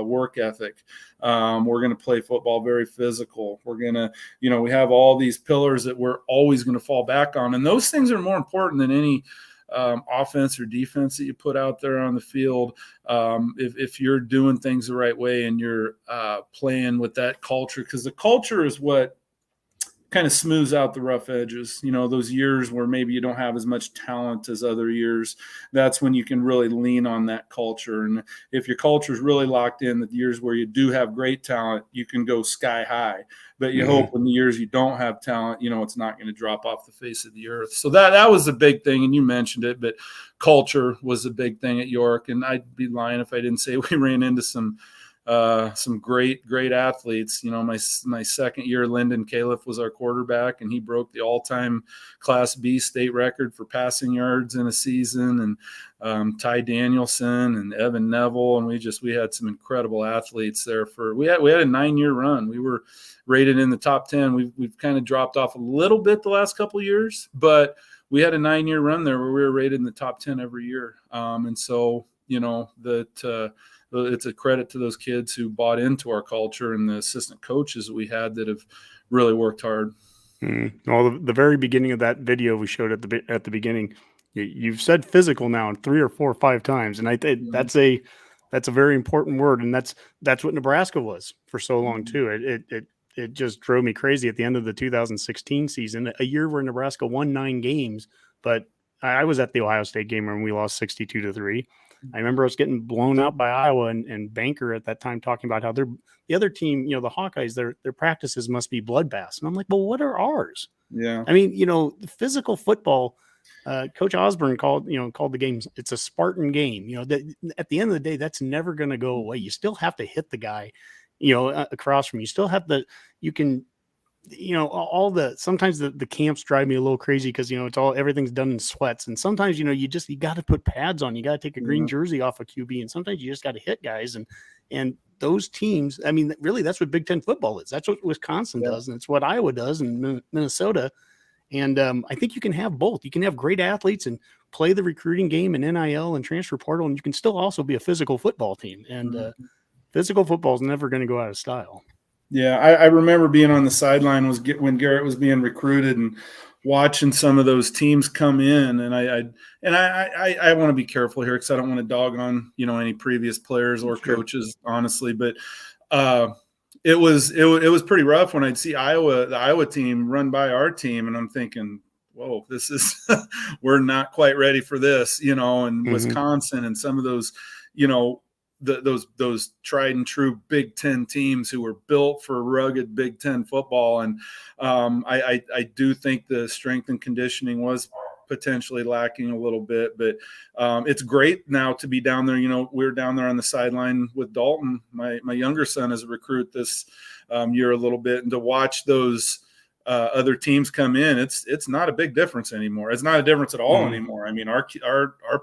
Speaker 3: work ethic. We're going to play football very physical. We're going to, we have all these pillars that we're always going to fall back on. And those things are more important than any offense or defense that you put out there on the field. If you're doing things the right way and you're playing with that culture, because the culture is what kind of smooths out the rough edges. Those years where maybe you don't have as much talent as other years, that's when you can really lean on that culture. And if your culture is really locked in, the years where you do have great talent, you can go sky high. But you hope in the years you don't have talent, it's not going to drop off the face of the earth. So that was a big thing, and you mentioned it, but culture was a big thing at York. And I'd be lying if I didn't say we ran into some great athletes. My second year, Lyndon Califf was our quarterback, and he broke the all-time Class B state record for passing yards in a season. And Ty Danielson and Evan Neville, and we had some incredible athletes there. We had a 9-year run. We were rated in the top 10. We've kind of dropped off a little bit the last couple of years, but we had a 9-year run there where we were rated in the top 10 every year. And so it's a credit to those kids who bought into our culture and the assistant coaches that we had that have really worked hard.
Speaker 2: Well, the very beginning of that video we showed at the beginning, you've said physical now 3 or 4 or 5 times, and I think that's a very important word, and that's what Nebraska was for so long too. It just drove me crazy at the end of the 2016 season, a year where Nebraska won 9 games, but I was at the Ohio State game when we lost 62-3. I remember us getting blown out by Iowa, and Banker at that time talking about how the other team, the Hawkeyes, their practices must be bloodbaths. And I'm like, well, what are ours?
Speaker 3: Yeah.
Speaker 2: I mean, physical football, Coach Osborne called the game, it's a Spartan game. At the end of the day, that's never going to go away. You still have to hit the guy, across from you. Still have sometimes the camps drive me a little crazy because, everything's done in sweats. And sometimes, you got to put pads on, you got to take a green jersey off a QB. And sometimes you just got to hit guys. And those teams, I mean, really, that's what Big Ten football is. That's what Wisconsin does. And it's what Iowa does and Minnesota. And I think you can have both. You can have great athletes and play the recruiting game and NIL and transfer portal. And you can still also be a physical football team. And physical football is never going to go out of style.
Speaker 3: Yeah, I remember being on the sideline when Garrett was being recruited and watching some of those teams come in, and I want to be careful here because I don't want to dog on any previous players or coaches, honestly, but it was pretty rough when I'd see the Iowa team run by our team, and I'm thinking, whoa, this is we're not quite ready for this, and Wisconsin and some of those, those tried and true Big Ten teams who were built for rugged Big Ten football. And I do think the strength and conditioning was potentially lacking a little bit, but it's great now to be down there. We're down there on the sideline with Dalton, my younger son, as a recruit this year a little bit, and to watch those other teams come in, it's not a big difference anymore. It's not a difference at all anymore. I mean, our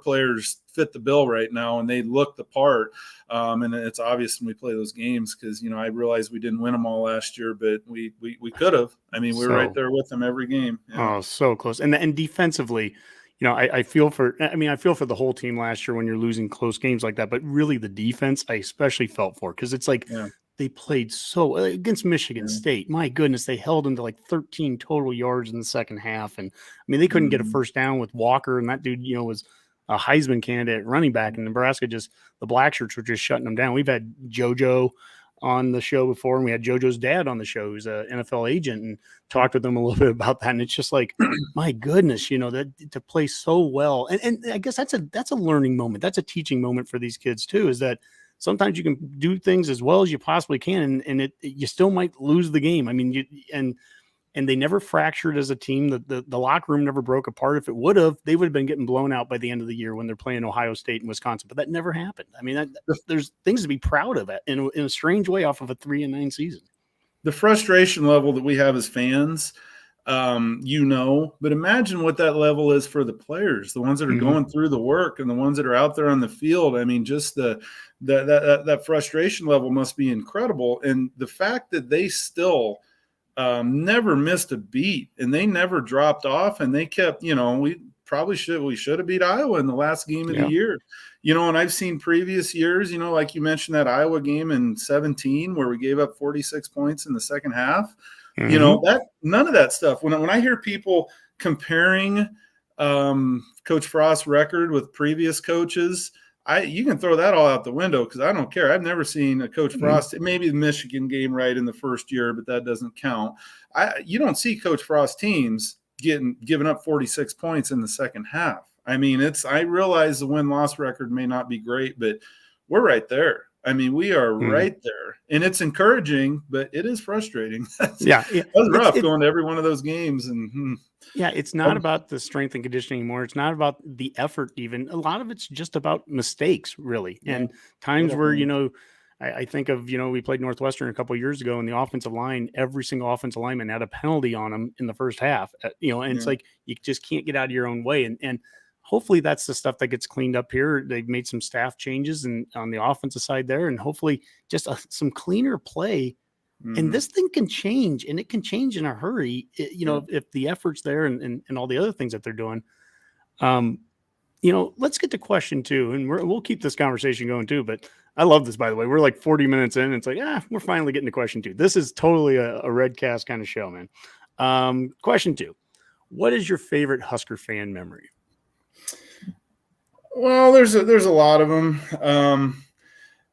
Speaker 3: players fit the bill right now, and they look the part. And it's obvious when we play those games because I realized we didn't win them all last year, but we could have. I mean, we were right there with them every game. Yeah.
Speaker 2: Oh, so close. And defensively, I feel for the whole team last year when you're losing close games like that. But really, the defense I especially felt for because it's like. Yeah. They played so against Michigan State. My goodness, they held them to like 13 total yards in the second half. And I mean, they couldn't get a first down with Walker. And that dude, was a Heisman candidate running back. And Nebraska the black shirts were just shutting them down. We've had JoJo on the show before, and we had JoJo's dad on the show, who's an NFL agent, and talked with them a little bit about that. And it's just like, my goodness, that to play so well. And I guess that's a learning moment. That's a teaching moment for these kids too, is that sometimes you can do things as well as you possibly can, and you still might lose the game. I mean, and they never fractured as a team. The locker room never broke apart. If it would have, they would have been getting blown out by the end of the year when they're playing Ohio State and Wisconsin. But that never happened. I mean, there's things to be proud of in a strange way off of a 3-9 season.
Speaker 3: The frustration level that we have as fans, but imagine what that level is for the players, the ones that are going through the work and the ones that are out there on the field. I mean, just that frustration level must be incredible. And the fact that they still never missed a beat and they never dropped off and they kept, we should have beat Iowa in the last game of the year. And I've seen previous years, like you mentioned that Iowa game in 2017 where we gave up 46 points in the second half. That none of that stuff. When I hear people comparing Coach Frost's record with previous coaches, you can throw that all out the window because I don't care. I've never seen a Coach Frost, maybe the Michigan game right in the first year, but that doesn't count. You don't see Coach Frost teams giving up 46 points in the second half. I mean, I realize the win-loss record may not be great, but we're right there. I mean, we are right there, and it's encouraging, but it is frustrating. It was rough going to every one of those games. And
Speaker 2: it's not about the strength and conditioning anymore. It's not about the effort even. A lot of it's just about mistakes, really, and times where, I think of, we played Northwestern a couple of years ago, and the offensive line, every single offensive lineman had a penalty on them in the first half, and it's like you just can't get out of your own way. And hopefully that's the stuff that gets cleaned up here. They've made some staff changes and on the offensive side there, and hopefully just some cleaner play. And this thing can change, and it can change in a hurry, if the effort's there and all the other things that they're doing. Let's get to question 2, and we'll keep this conversation going too. But I love this, by the way. We're like 40 minutes in. And it's like, we're finally getting to question 2. This is totally a Redcast kind of show, man. Question 2. What is your favorite Husker fan memory?
Speaker 3: Well, there's a lot of them.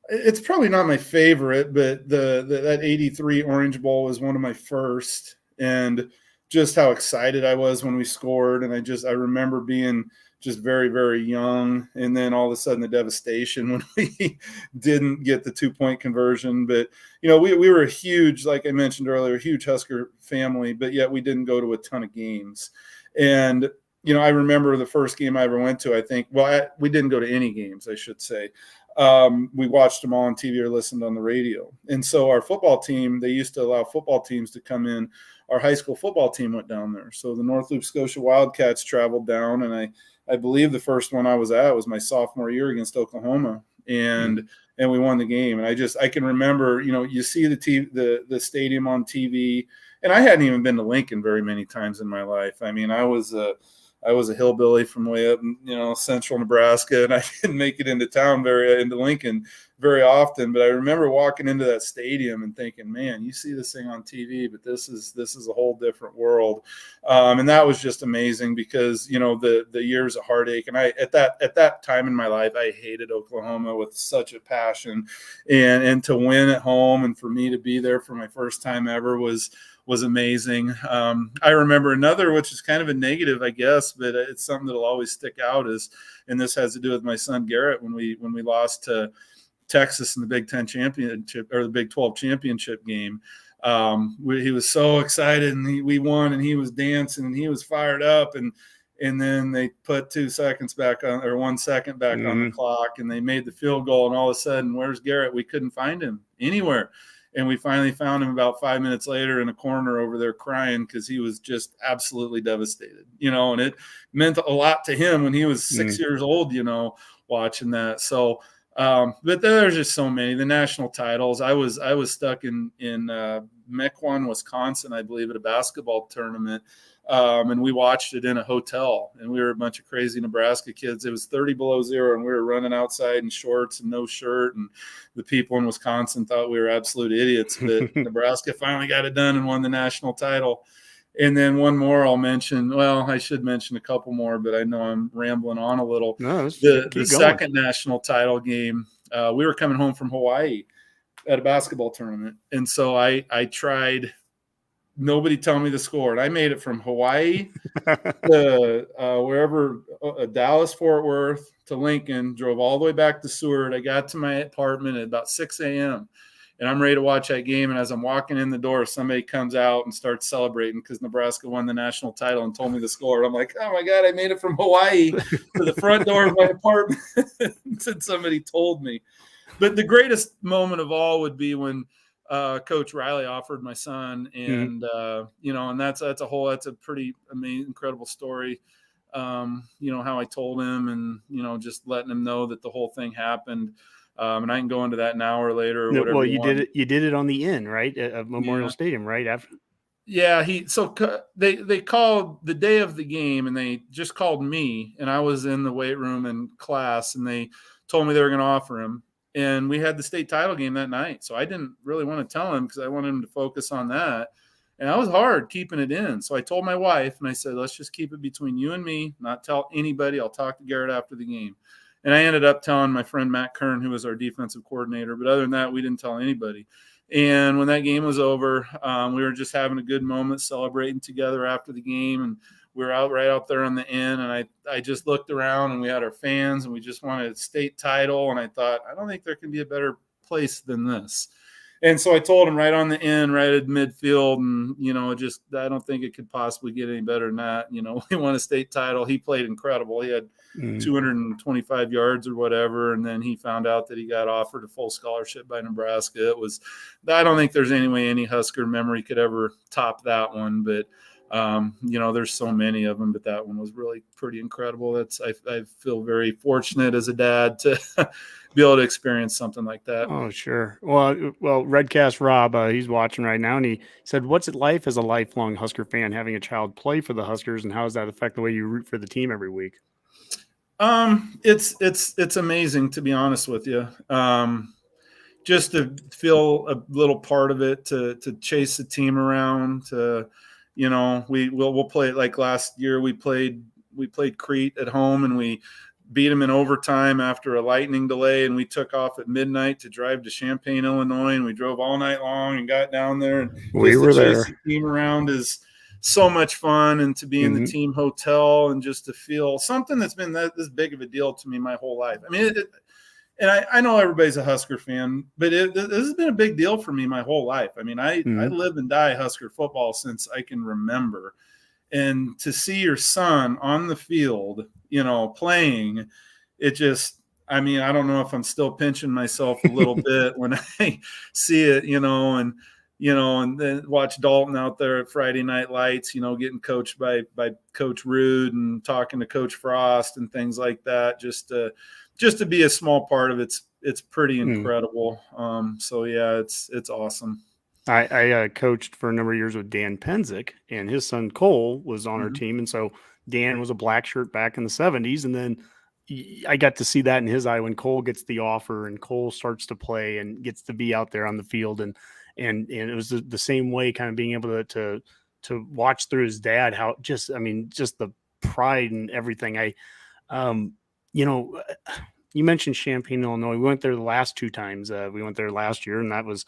Speaker 3: It's probably not my favorite, but that 83 Orange Bowl was one of my first, and just how excited I was when we scored. And I remember being just very, very young. And then all of a sudden the devastation when we didn't get the 2-point conversion. But, we were a huge, like I mentioned earlier, huge Husker family, but yet we didn't go to a ton of games. And, I remember the first game I ever went to, we didn't go to any games, I should say. We watched them all on TV or listened on the radio. And so our football team, they used to allow football teams to come in. Our high school football team went down there. So the North Loop Scotia Wildcats traveled down, and I believe the first one I was at was my sophomore year against Oklahoma, and we won the game. And I can remember, you see the stadium on TV, and I hadn't even been to Lincoln very many times in my life. I mean, I was a hillbilly from way up, central Nebraska, and I didn't make it into Lincoln very often. But I remember walking into that stadium and thinking, man, you see this thing on TV, but this is a whole different world. And that was just amazing because, the years of heartache. And at that time in my life, I hated Oklahoma with such a passion, and to win at home and for me to be there for my first time ever was amazing. I remember another, which is kind of a negative, I guess, but it's something that'll always stick out and this has to do with my son Garrett when we lost to Texas in the Big 10 championship or the Big 12 championship game. He was so excited and we won and he was dancing and he was fired up and then they put 2 seconds back on, or 1 second back on the clock, and they made the field goal, and all of a sudden, where's Garrett? We couldn't find him anywhere. And we finally found him about 5 minutes later in a corner over there crying because he was just absolutely devastated, and it meant a lot to him when he was 6 years old, watching that. So, but there's just so many. The national titles. I was stuck in Mequon, Wisconsin, I believe, at a basketball tournament. And we watched it in a hotel, and we were a bunch of crazy Nebraska kids. It was 30 below zero, and we were running outside in shorts and no shirt. And the people in Wisconsin thought we were absolute idiots, but Nebraska finally got it done and won the national title. And then one more I'll mention. Well, I should mention a couple more, but I know I'm rambling on a little.
Speaker 2: No,
Speaker 3: the second national title game, we were coming home from Hawaii at a basketball tournament. And so I tried – nobody tell me the score. And I made it from Hawaii to wherever, Dallas, Fort Worth to Lincoln, drove all the way back to Seward. I got to my apartment at about 6 a.m. and I'm ready to watch that game. And as I'm walking in the door, somebody comes out and starts celebrating because Nebraska won the national title and told me the score. And I'm like, oh my God, I made it from Hawaii to the front door of my apartment. Since somebody told me. But the greatest moment of all would be when Coach Riley offered my son, and and that's a pretty amazing, incredible story. How I told him, and just letting him know that the whole thing happened. And I can go into that an hour later or whatever.
Speaker 2: Well, you did it. You did it on the Inn, right, at Memorial
Speaker 3: Yeah.
Speaker 2: Stadium, right after.
Speaker 3: Yeah, they called the day of the game, and they just called me, and I was in the weight room in class, and they told me they were going to offer him. And we had the state title game that night, so I didn't really want to tell him because I wanted him to focus on that. And I was hard keeping it in. So I told my wife, and I said, let's just keep it between you and me, not tell anybody. I'll talk to Garrett after the game. And I ended up telling my friend Matt Kern, who was our defensive coordinator. But other than that, we didn't tell anybody. And when that game was over, we were just having a good moment, celebrating together after the game. And we were right out there on the Inn. And I just looked around, and we had our fans, and we just wanted a state title. And I thought, I don't think there can be a better place than this. And so I told him right on the Inn, right at midfield, and, I don't think it could possibly get any better than that. We won a state title. He played incredible. He had 225 yards or whatever. And then he found out that he got offered a full scholarship by Nebraska. I don't think there's any way any Husker memory could ever top that one. But, there's so many of them, but that one was really pretty incredible. I feel very fortunate as a dad to be able to experience something like that.
Speaker 2: Oh, sure. Well, Redcast Rob, he's watching right now, and he said, what's it like as a lifelong Husker fan having a child play for the Huskers, and how does that affect the way you root for the team every week?
Speaker 3: It's amazing, to be honest with you. Just to feel a little part of it, to chase the team around, we'll play it like last year. We played Crete at home, and we beat them in overtime after a lightning delay, and we took off at midnight to drive to Champaign, Illinois, and we drove all night long and got down there. And
Speaker 2: we were there.
Speaker 3: Chase the team around is so much fun, and to be in the team hotel and just to feel something that's been this big of a deal to me my whole life. I mean, I know everybody's a Husker fan, but this has been a big deal for me my whole life. I mean, I live and die Husker football since I can remember. And to see your son on the field, playing, it just, I mean, I don't know if I'm still pinching myself a little bit when I see it, and then watch Dalton out there at Friday Night Lights, getting coached by Coach Rude and talking to Coach Frost and things like that. Just to be a small part of it's pretty incredible. So yeah, it's awesome.
Speaker 2: I coached for a number of years with Dan Penzick, and his son Cole was on our team. And so Dan was a black shirt back in the 70s. And then I got to see that in his eye when Cole gets the offer and Cole starts to play and gets to be out there on the field. And it was the same way, kind of being able to watch through his dad, how just the pride and everything. You mentioned Champaign, Illinois. We went there the last 2 times. We went there last year, and that was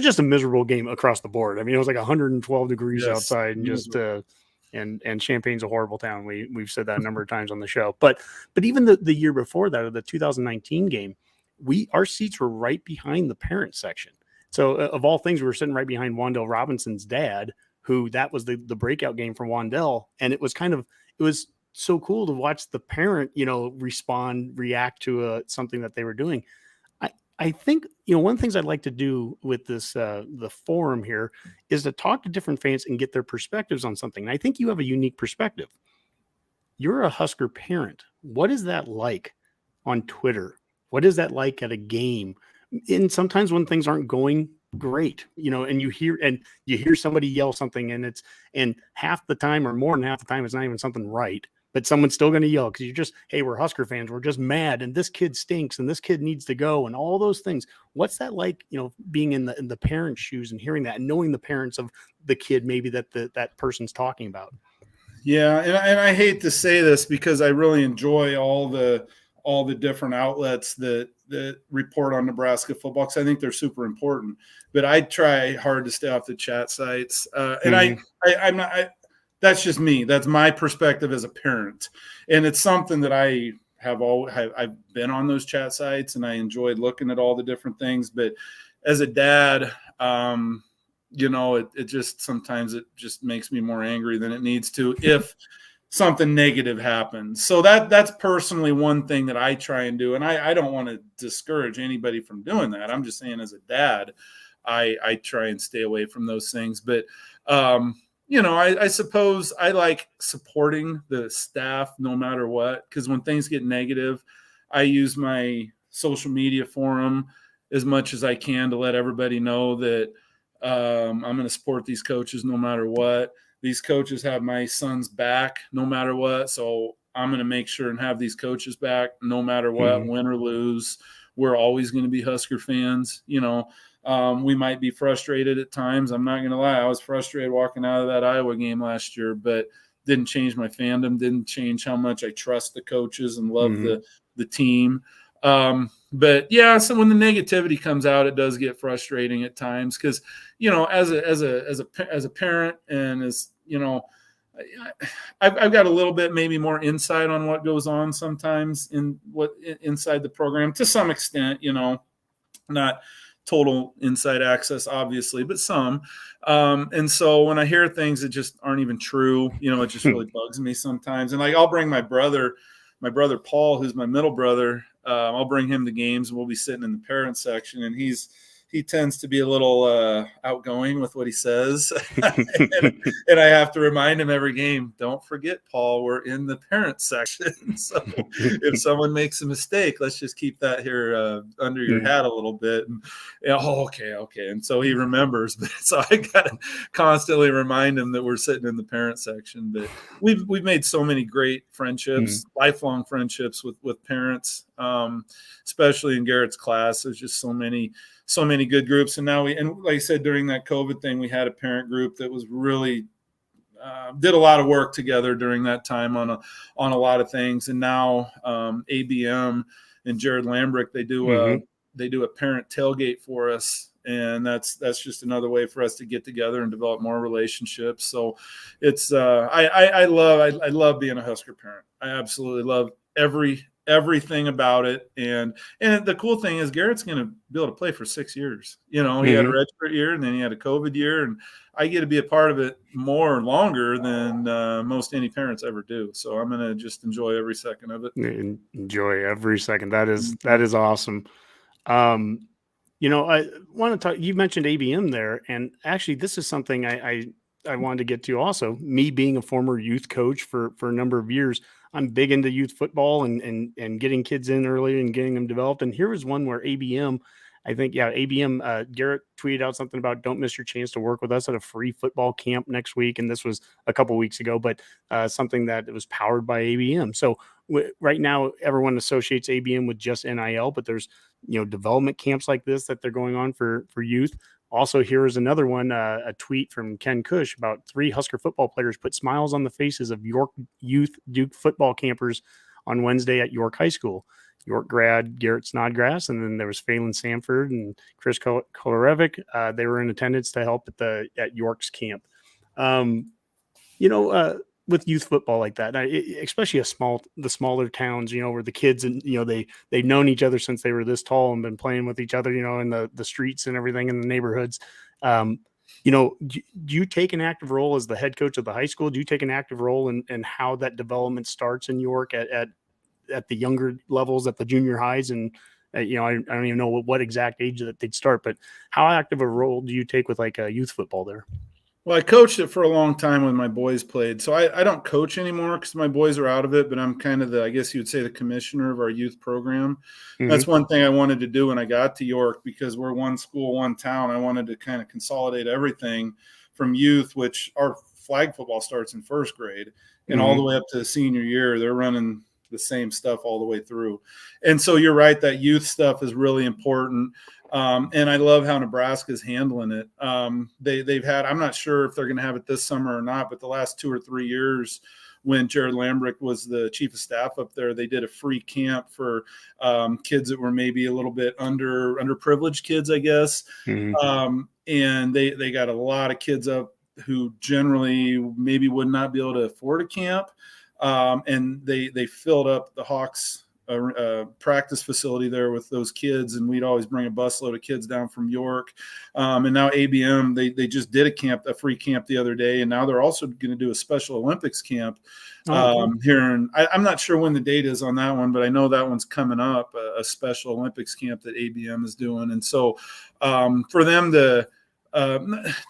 Speaker 2: just a miserable game across the board. I mean, it was like 112 degrees outside, and just and Champaign's a horrible town. We've said that a number of times on the show. But even the year before that, the 2019 game, our seats were right behind the parent section. So of all things, we were sitting right behind Wandell Robinson's dad, who that was the breakout game for Wandell, and it was so cool to watch the parent, react to something that they were doing. I think, one of the things I'd like to do with this, the forum here, is to talk to different fans and get their perspectives on something. And I think you have a unique perspective. You're a Husker parent. What is that like on Twitter? What is that like at a game? And sometimes when things aren't going great, and you hear somebody yell something, and half the time or more than half the time, it's not even something right. But someone's still going to yell because hey, we're Husker fans. We're just mad, and this kid stinks, and this kid needs to go, and all those things. What's that like, being in the parents' shoes and hearing that, and knowing the parents of the kid maybe that person's talking about?
Speaker 3: Yeah, and I hate to say this because I really enjoy all the different outlets that report on Nebraska football, because I think they're super important. But I try hard to stay off the chat sites, and I'm not. That's just me. That's my perspective as a parent. And it's something that I've been on those chat sites, and I enjoyed looking at all the different things. But as a dad, it just, sometimes it just makes me more angry than it needs to if something negative happens. So that's personally one thing that I try and do. And I don't want to discourage anybody from doing that. I'm just saying, as a dad, I try and stay away from those things. But I suppose I like supporting the staff no matter what, because when things get negative, I use my social media forum as much as I can to let everybody know that I'm going to support these coaches no matter what. These coaches have my son's back no matter what. So I'm going to make sure and have these coaches back no matter what, win or lose. We're always going to be Husker fans. We might be frustrated at times. I'm not going to lie. I was frustrated walking out of that Iowa game last year, but didn't change my fandom, didn't change how much I trust the coaches and love the team. But yeah, so when the negativity comes out, it does get frustrating at times because, as a parent and as, I've got a little bit maybe more insight on what goes on sometimes inside the program to some extent, not total inside access, obviously, but some. And so when I hear things that just aren't even true, it just really bugs me sometimes. And I'll bring my brother Paul, who's my middle brother. I'll bring him to games and we'll be sitting in the parent section, and he tends to be a little outgoing with what he says. and I have to remind him every game, don't forget, Paul, we're in the parent section. So if someone makes a mistake, let's just keep that here under your hat a little bit. And, okay. And so he remembers. But so I got to constantly remind him that we're sitting in the parent section. But we've made so many great friendships, lifelong friendships with parents, especially in Garrett's class. There's just so many good groups. And now and like I said, during that COVID thing, we had a parent group that was really did a lot of work together during that time on a lot of things. And now ABM and Jared Lambrick, they do a parent tailgate for us. And that's just another way for us to get together and develop more relationships. So it's I love being a Husker parent. I absolutely love everything about it. And the cool thing is Garrett's going to be able to play for 6 years. He had a redshirt year and then he had a COVID year, and I get to be a part of it longer than most any parents ever do. So I'm going to just enjoy every second of it.
Speaker 2: Enjoy every second. That is awesome. I want to talk, you mentioned ABM there, and actually this is something I wanted to get to also. Me being a former youth coach for a number of years, I'm big into youth football and getting kids in early and getting them developed. And here was one where ABM, Garrett tweeted out something about don't miss your chance to work with us at a free football camp next week. And this was a couple weeks ago, but something that was powered by ABM. So right now, everyone associates ABM with just NIL, but there's, development camps like this that they're going on for youth. Also, here is another one, a tweet from Ken Cush about 3 Husker football players put smiles on the faces of York youth Duke football campers on Wednesday at York High School. York grad Garrett Snodgrass, and then there was Phelan Sanford and Chris Kolarevic. They were in attendance to help at York's camp. With youth football like that, especially the smaller towns, where the kids and they've known each other since they were this tall and been playing with each other, in the streets and everything in the neighborhoods. Do you take an active role as the head coach of the high school? Do you take an active role in how that development starts in York at the younger levels, at the junior highs? And I don't even know what exact age that they'd start, but how active a role do you take with like youth football there?
Speaker 3: Well, I coached it for a long time when my boys played. So I don't coach anymore because my boys are out of it, but I'm kind of I guess you would say, the commissioner of our youth program. That's one thing I wanted to do when I got to York, because we're one school, one town. I wanted to kind of consolidate everything from youth, which our flag football starts in first grade, and all the way up to the senior year. They're running the same stuff all the way through. And so you're right, that youth stuff is really important. And I love how Nebraska is handling it. They've had, I'm not sure if they're going to have it this summer or not, but the last 2 or 3 years when Jared Lambrick was the chief of staff up there, they did a free camp for kids that were maybe a little bit underprivileged kids, I guess. And they got a lot of kids up who generally maybe would not be able to afford a camp. And they filled up the Hawks a practice facility there with those kids, and we'd always bring a busload of kids down from York. And now ABM, they just did a free camp the other day, and now they're also going to do a Special Olympics camp here. And I'm not sure when the date is on that one, but I know that one's coming up, a Special Olympics camp that ABM is doing. And so for them to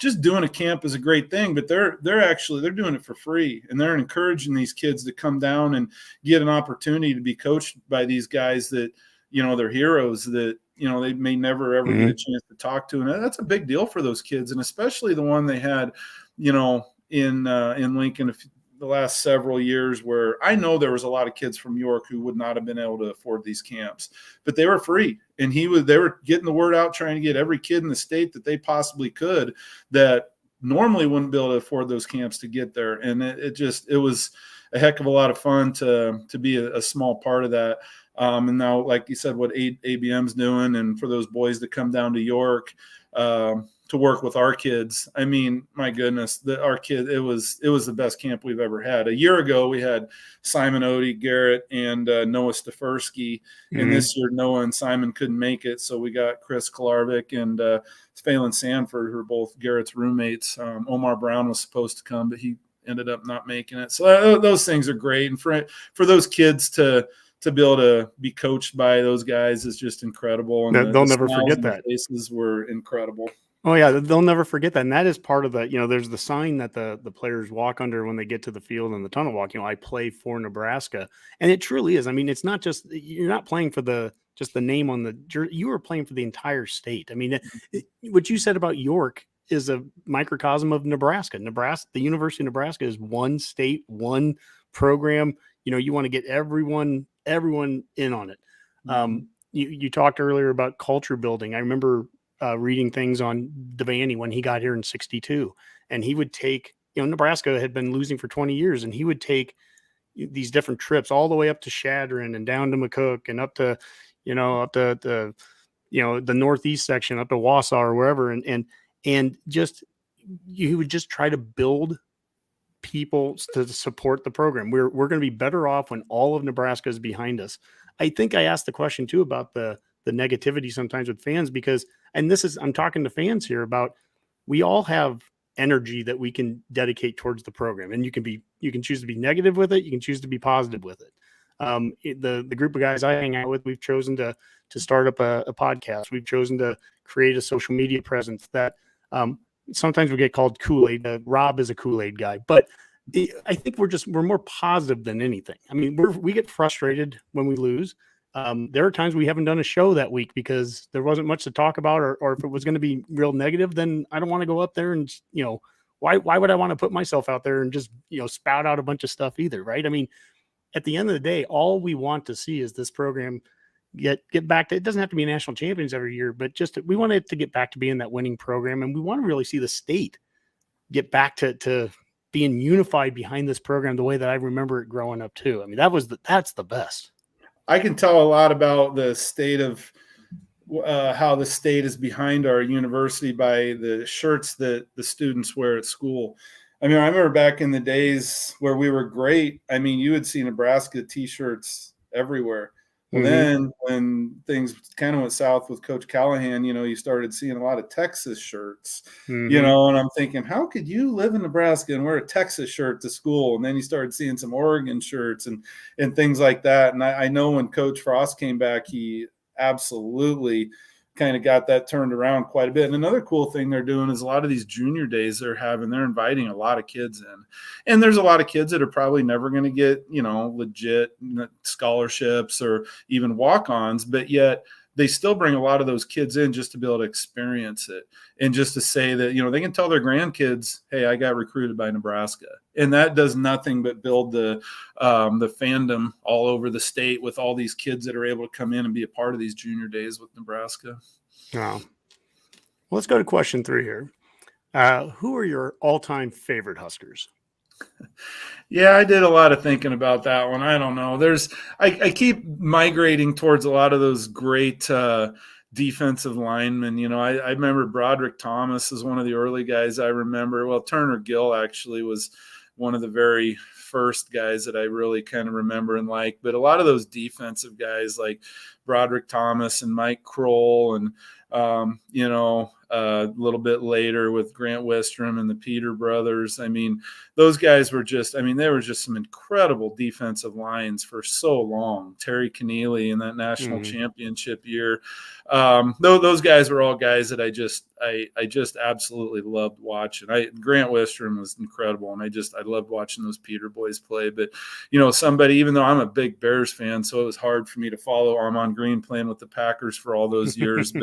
Speaker 3: just doing a camp is a great thing, but they're doing it for free, and they're encouraging these kids to come down and get an opportunity to be coached by these guys that, they're heroes that, they may never ever get a chance to talk to. And that's a big deal for those kids. And especially the one they had, in Lincoln, the last several years, where I know there was a lot of kids from York who would not have been able to afford these camps, but they were free. And they were getting the word out, trying to get every kid in the state that they possibly could that normally wouldn't be able to afford those camps to get there. And it was a heck of a lot of fun to be a small part of that. And now, like you said, what ABM's doing, and for those boys that come down to York, to work with our kids. I mean, my goodness, our kid, it was the best camp we've ever had. A year ago, we had Simon Odie, Garrett, and Noah Stefersky. And this year, Noah and Simon couldn't make it. So we got Chris Kolarvik and Phelan Sanford, who are both Garrett's roommates. Omar Brown was supposed to come, but he ended up not making it. So those things are great. And for those kids to be able to be coached by those guys is just incredible. And
Speaker 2: they'll never forget that.
Speaker 3: Faces were incredible.
Speaker 2: Oh yeah, they'll never forget that. And that is part of the, there's the sign that the players walk under when they get to the field and the tunnel walk, I play for Nebraska. And it truly is. I mean, it's not just, you're not playing for just the name on the jersey. You are playing for the entire state. I mean, what you said about York is a microcosm of Nebraska. The University of Nebraska is one state, one program. You want to get everyone in on it. You talked earlier about culture building. I remember reading things on Devaney when he got here in 62, and he would take, Nebraska had been losing for 20 years, and he would take these different trips all the way up to Shadron and down to McCook and up to, the Northeast section, up to Wausau or wherever. And just, you would just try to build people to support the program. We're going to be better off when all of Nebraska is behind us. I think I asked the question too about the negativity sometimes with fans, because, and I'm talking to fans here about, we all have energy that we can dedicate towards the program, and you can choose to be negative with it. You can choose to be positive with it. The group of guys I hang out with, we've chosen to start up a podcast. We've chosen to create a social media presence that, sometimes we get called Kool-Aid. Rob is a Kool-Aid guy, but I think we're more positive than anything. I mean, we get frustrated when we lose. There are times we haven't done a show that week because there wasn't much to talk about, or if it was going to be real negative, then I don't want to go up there and, why would I want to put myself out there and just, spout out a bunch of stuff either. Right. I mean, at the end of the day, all we want to see is this program get back to, it doesn't have to be national champions every year, but just, we want it to get back to being that winning program. And we want to really see the state get back to being unified behind this program the way that I remember it growing up too. I mean, that's the best.
Speaker 3: I can tell a lot about the state of how the state is behind our university by the shirts that the students wear at school. I mean, I remember back in the days where we were great. I mean, you would see Nebraska t-shirts everywhere. Well, then when things kind of went south with Coach Callahan, you started seeing a lot of Texas shirts, and I'm thinking, how could you live in Nebraska and wear a Texas shirt to school? And then you started seeing some Oregon shirts and things like that. And I know when Coach Frost came back, he absolutely kind of got that turned around quite a bit. And another cool thing they're doing is a lot of these junior days they're inviting a lot of kids in. And there's a lot of kids that are probably never going to get, legit scholarships or even walk-ons, but yet they still bring a lot of those kids in just to be able to experience it. And just to say that, they can tell their grandkids, hey, I got recruited by Nebraska. And that does nothing but build the fandom all over the state with all these kids that are able to come in and be a part of these junior days with Nebraska.
Speaker 2: Wow. Well, let's go to question 3 here. Who are your all-time favorite Huskers?
Speaker 3: Yeah, I did a lot of thinking about that one. I don't know. I keep migrating towards a lot of those great defensive linemen. I remember Broderick Thomas is one of the early guys I remember. Well, Turner Gill actually was one of the very first guys that I really kind of remember and like. But a lot of those defensive guys like Broderick Thomas and Mike Kroll and, a little bit later with Grant Wistrom and the Peter brothers. I mean, those guys were they were just some incredible defensive lines for so long. Terry Keneally in that national championship year. Those guys were all guys that I just absolutely loved watching. Grant Wistrom was incredible, and I loved watching those Peter boys play. But, even though I'm a big Bears fan, so it was hard for me to follow Ahman Green playing with the Packers for all those years. But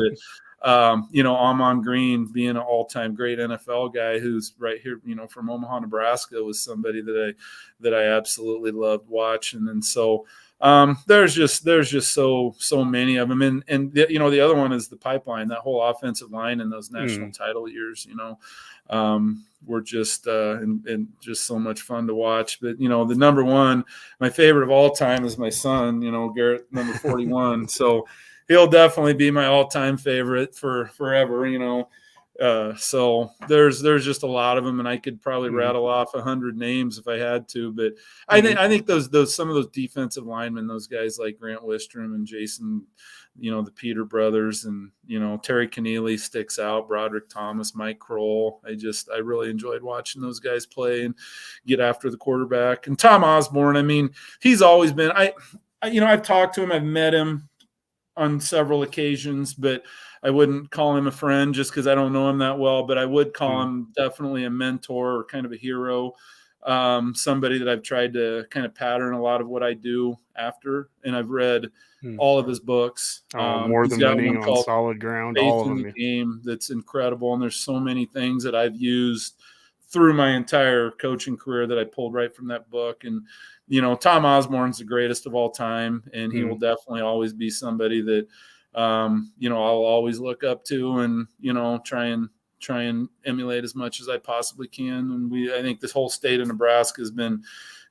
Speaker 3: Ahman Green being an all-time great NFL guy who's right here, from Omaha, Nebraska, was somebody that I absolutely loved watching. And so there's just so many of them. And the other one is the pipeline, that whole offensive line in those national title years, were just and just so much fun to watch. But the number one, my favorite of all time is my son, Garrett, number 41. So he'll definitely be my all-time favorite for forever, So there's just a lot of them, and I could probably rattle off 100 names if I had to. But I think those some of those defensive linemen, those guys like Grant Wistrom and Jason, the Peter brothers, and Terry Keneally sticks out. Broderick Thomas, Mike Kroll. I really enjoyed watching those guys play and get after the quarterback. And Tom Osborne. I mean, he's always been. I've talked to him. I've met him on several occasions, but I wouldn't call him a friend just because I don't know him that well. But I would call him definitely a mentor or kind of a hero, somebody that I've tried to kind of pattern a lot of what I do after. And I've read all of his books.
Speaker 2: More Than Winning, On Solid Ground,
Speaker 3: Faith
Speaker 2: all of
Speaker 3: in
Speaker 2: them.
Speaker 3: The Game. That's incredible. And there's so many things that I've used through my entire coaching career that I pulled right from that book. And Tom Osborne's the greatest of all time, and he will definitely always be somebody that, I'll always look up to and, try and emulate as much as I possibly can. And I think this whole state of Nebraska has been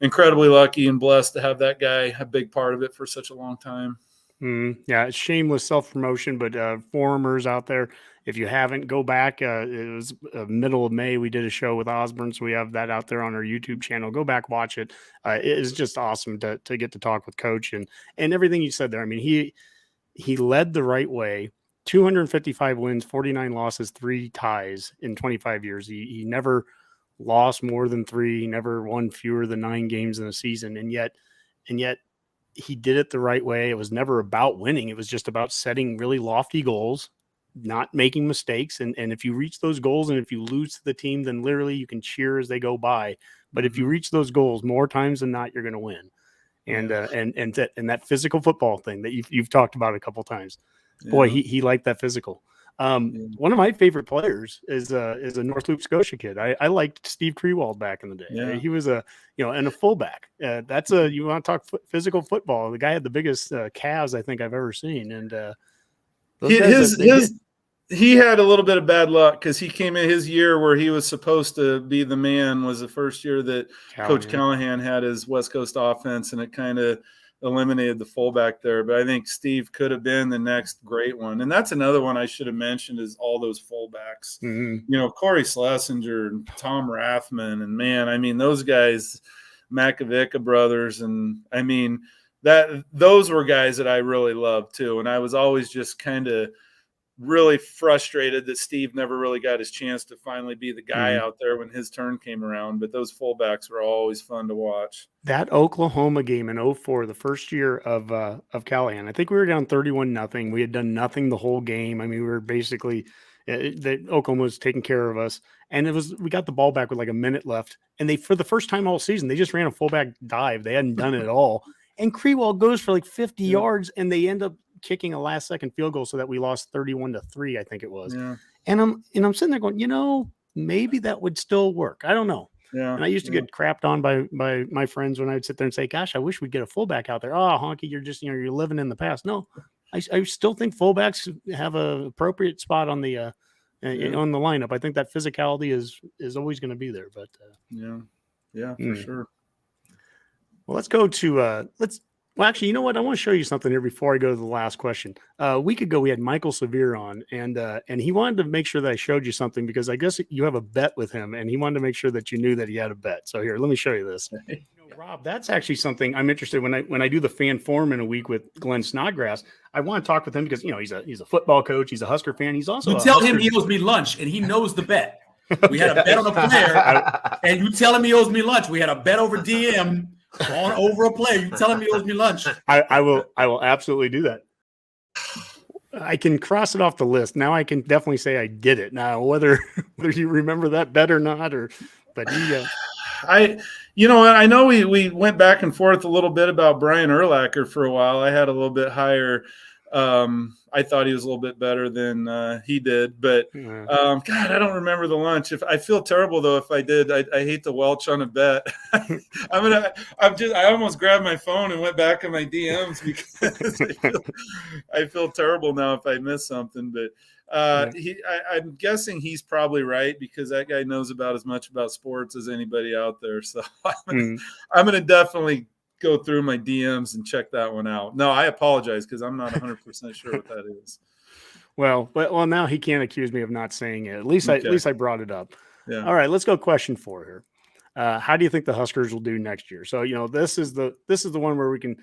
Speaker 3: incredibly lucky and blessed to have that guy a big part of it for such a long time.
Speaker 2: Yeah, it's shameless self-promotion, but forumers out there, if you haven't, go back. It was middle of May. We did a show with Osborne, so we have that out there on our YouTube channel. Go back, watch it. It is just awesome to get to talk with Coach and everything you said there. I mean, he led the right way. 255 wins, 49 losses, 3 ties in 25 years. He never lost more than 3. He never won fewer than 9 games in a season, and yet he did it the right way. It was never about winning. It was just about setting really lofty goals, not making mistakes. And if you reach those goals and if you lose to the team, then literally you can cheer as they go by. But if you reach those goals more times than not, you're going to win. And that physical football thing that you've talked about a couple of times, boy, he liked that physical. One of my favorite players is a North Loop Scotia kid. I liked Steve Krewald back in the day.
Speaker 3: Yeah.
Speaker 2: He was and a fullback. You want to talk physical football. The guy had the biggest calves I think I've ever seen. And
Speaker 3: he had a little bit of bad luck because he came in his year where he was supposed to be the man was the first year that Coach Callahan had his West Coast offense, and it kind of eliminated the fullback there. But I think Steve could have been the next great one. And that's another one I should have mentioned is all those fullbacks. Corey Schlesinger and Tom Rathman. And, man, I mean, those guys, Makovica brothers. And, I mean, those were guys that I really loved too. And I was always just kind of really frustrated that Steve never really got his chance to finally be the guy out there when his turn came around. But those fullbacks were always fun to watch.
Speaker 2: That Oklahoma game in 2004, the first year of Callahan, I think we were down 31-0. We had done nothing the whole game. I mean, we were basically Oklahoma was taking care of us, and we got the ball back with like a minute left, and for the first time all season, they just ran a fullback dive. They hadn't done it at all, and Krewald goes for like 50 yards, and they end up kicking a last-second field goal so that we lost 31-3, I think it was. Yeah. And I'm sitting there going, maybe that would still work. I don't know. Yeah. And I used to get crapped on by my friends when I would sit there and say, gosh, I wish we'd get a fullback out there. Oh, Honke, you're just, you're living in the past. No, I still think fullbacks have an appropriate spot on the on the lineup. I think that physicality is always going to be there. But
Speaker 3: for sure.
Speaker 2: Well, let's go to Well, actually, you know what? I want to show you something here before I go to the last question. A week ago, we had Michael Severe on, and he wanted to make sure that I showed you something because I guess you have a bet with him, and he wanted to make sure that you knew that he had a bet. So here, let me show you this. You know, Rob, that's actually something I'm interested in. When I do the fan forum in a week with Glen Snodgrass, I want to talk with him because he's a football coach, he's a Husker fan, he's also
Speaker 4: you tell him he owes me lunch, and he knows the bet. We had a bet on a player, and you tell him he owes me lunch. We had a bet over DM. Over a player. You telling me he owes me lunch?
Speaker 2: I will absolutely do that. I can cross it off the list. Now I can definitely say I did it. Now whether you remember that bet or not, but
Speaker 3: I know we went back and forth a little bit about Brian Urlacher for a while. I had a little bit higher. I thought he was a little bit better than he did, but God, I don't remember the lunch. If I feel terrible though, if I did, I hate to welch on a bet. I almost grabbed my phone and went back in my DMs because I feel terrible now if I miss something. But I'm guessing he's probably right because that guy knows about as much about sports as anybody out there. So I'm gonna definitely go through my DMs and check that one out. No, I apologize because I'm not 100% sure what that is.
Speaker 2: Well, now he can't accuse me of not saying it. At least I brought it up.
Speaker 3: Yeah.
Speaker 2: All right, let's go question 4 here. How do you think the Huskers will do next year? So this is the one where we can.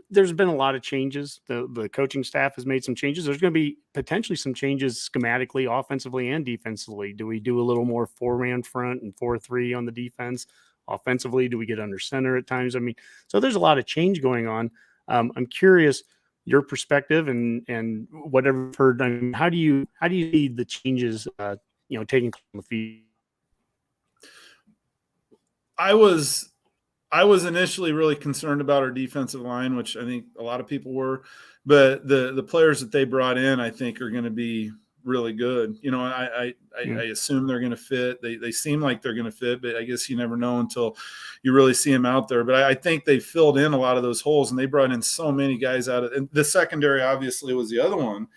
Speaker 2: There's been a lot of changes. The coaching staff has made some changes. There's going to be potentially some changes schematically, offensively and defensively. Do we do a little more 4-man front and 4-3 on the defense? Offensively, do we get under center at times? I mean, so there's a lot of change going on. I'm curious your perspective and whatever you've heard. I mean, how do you see the changes taking place on the field?
Speaker 3: I was initially really concerned about our defensive line, which I think a lot of people were, but the players that they brought in, I think, are going to be really good. I assume they're going to fit. They seem like they're going to fit, but I guess you never know until you really see them out there. But I think they filled in a lot of those holes, and they brought in so many guys out of. And the secondary obviously was the other one,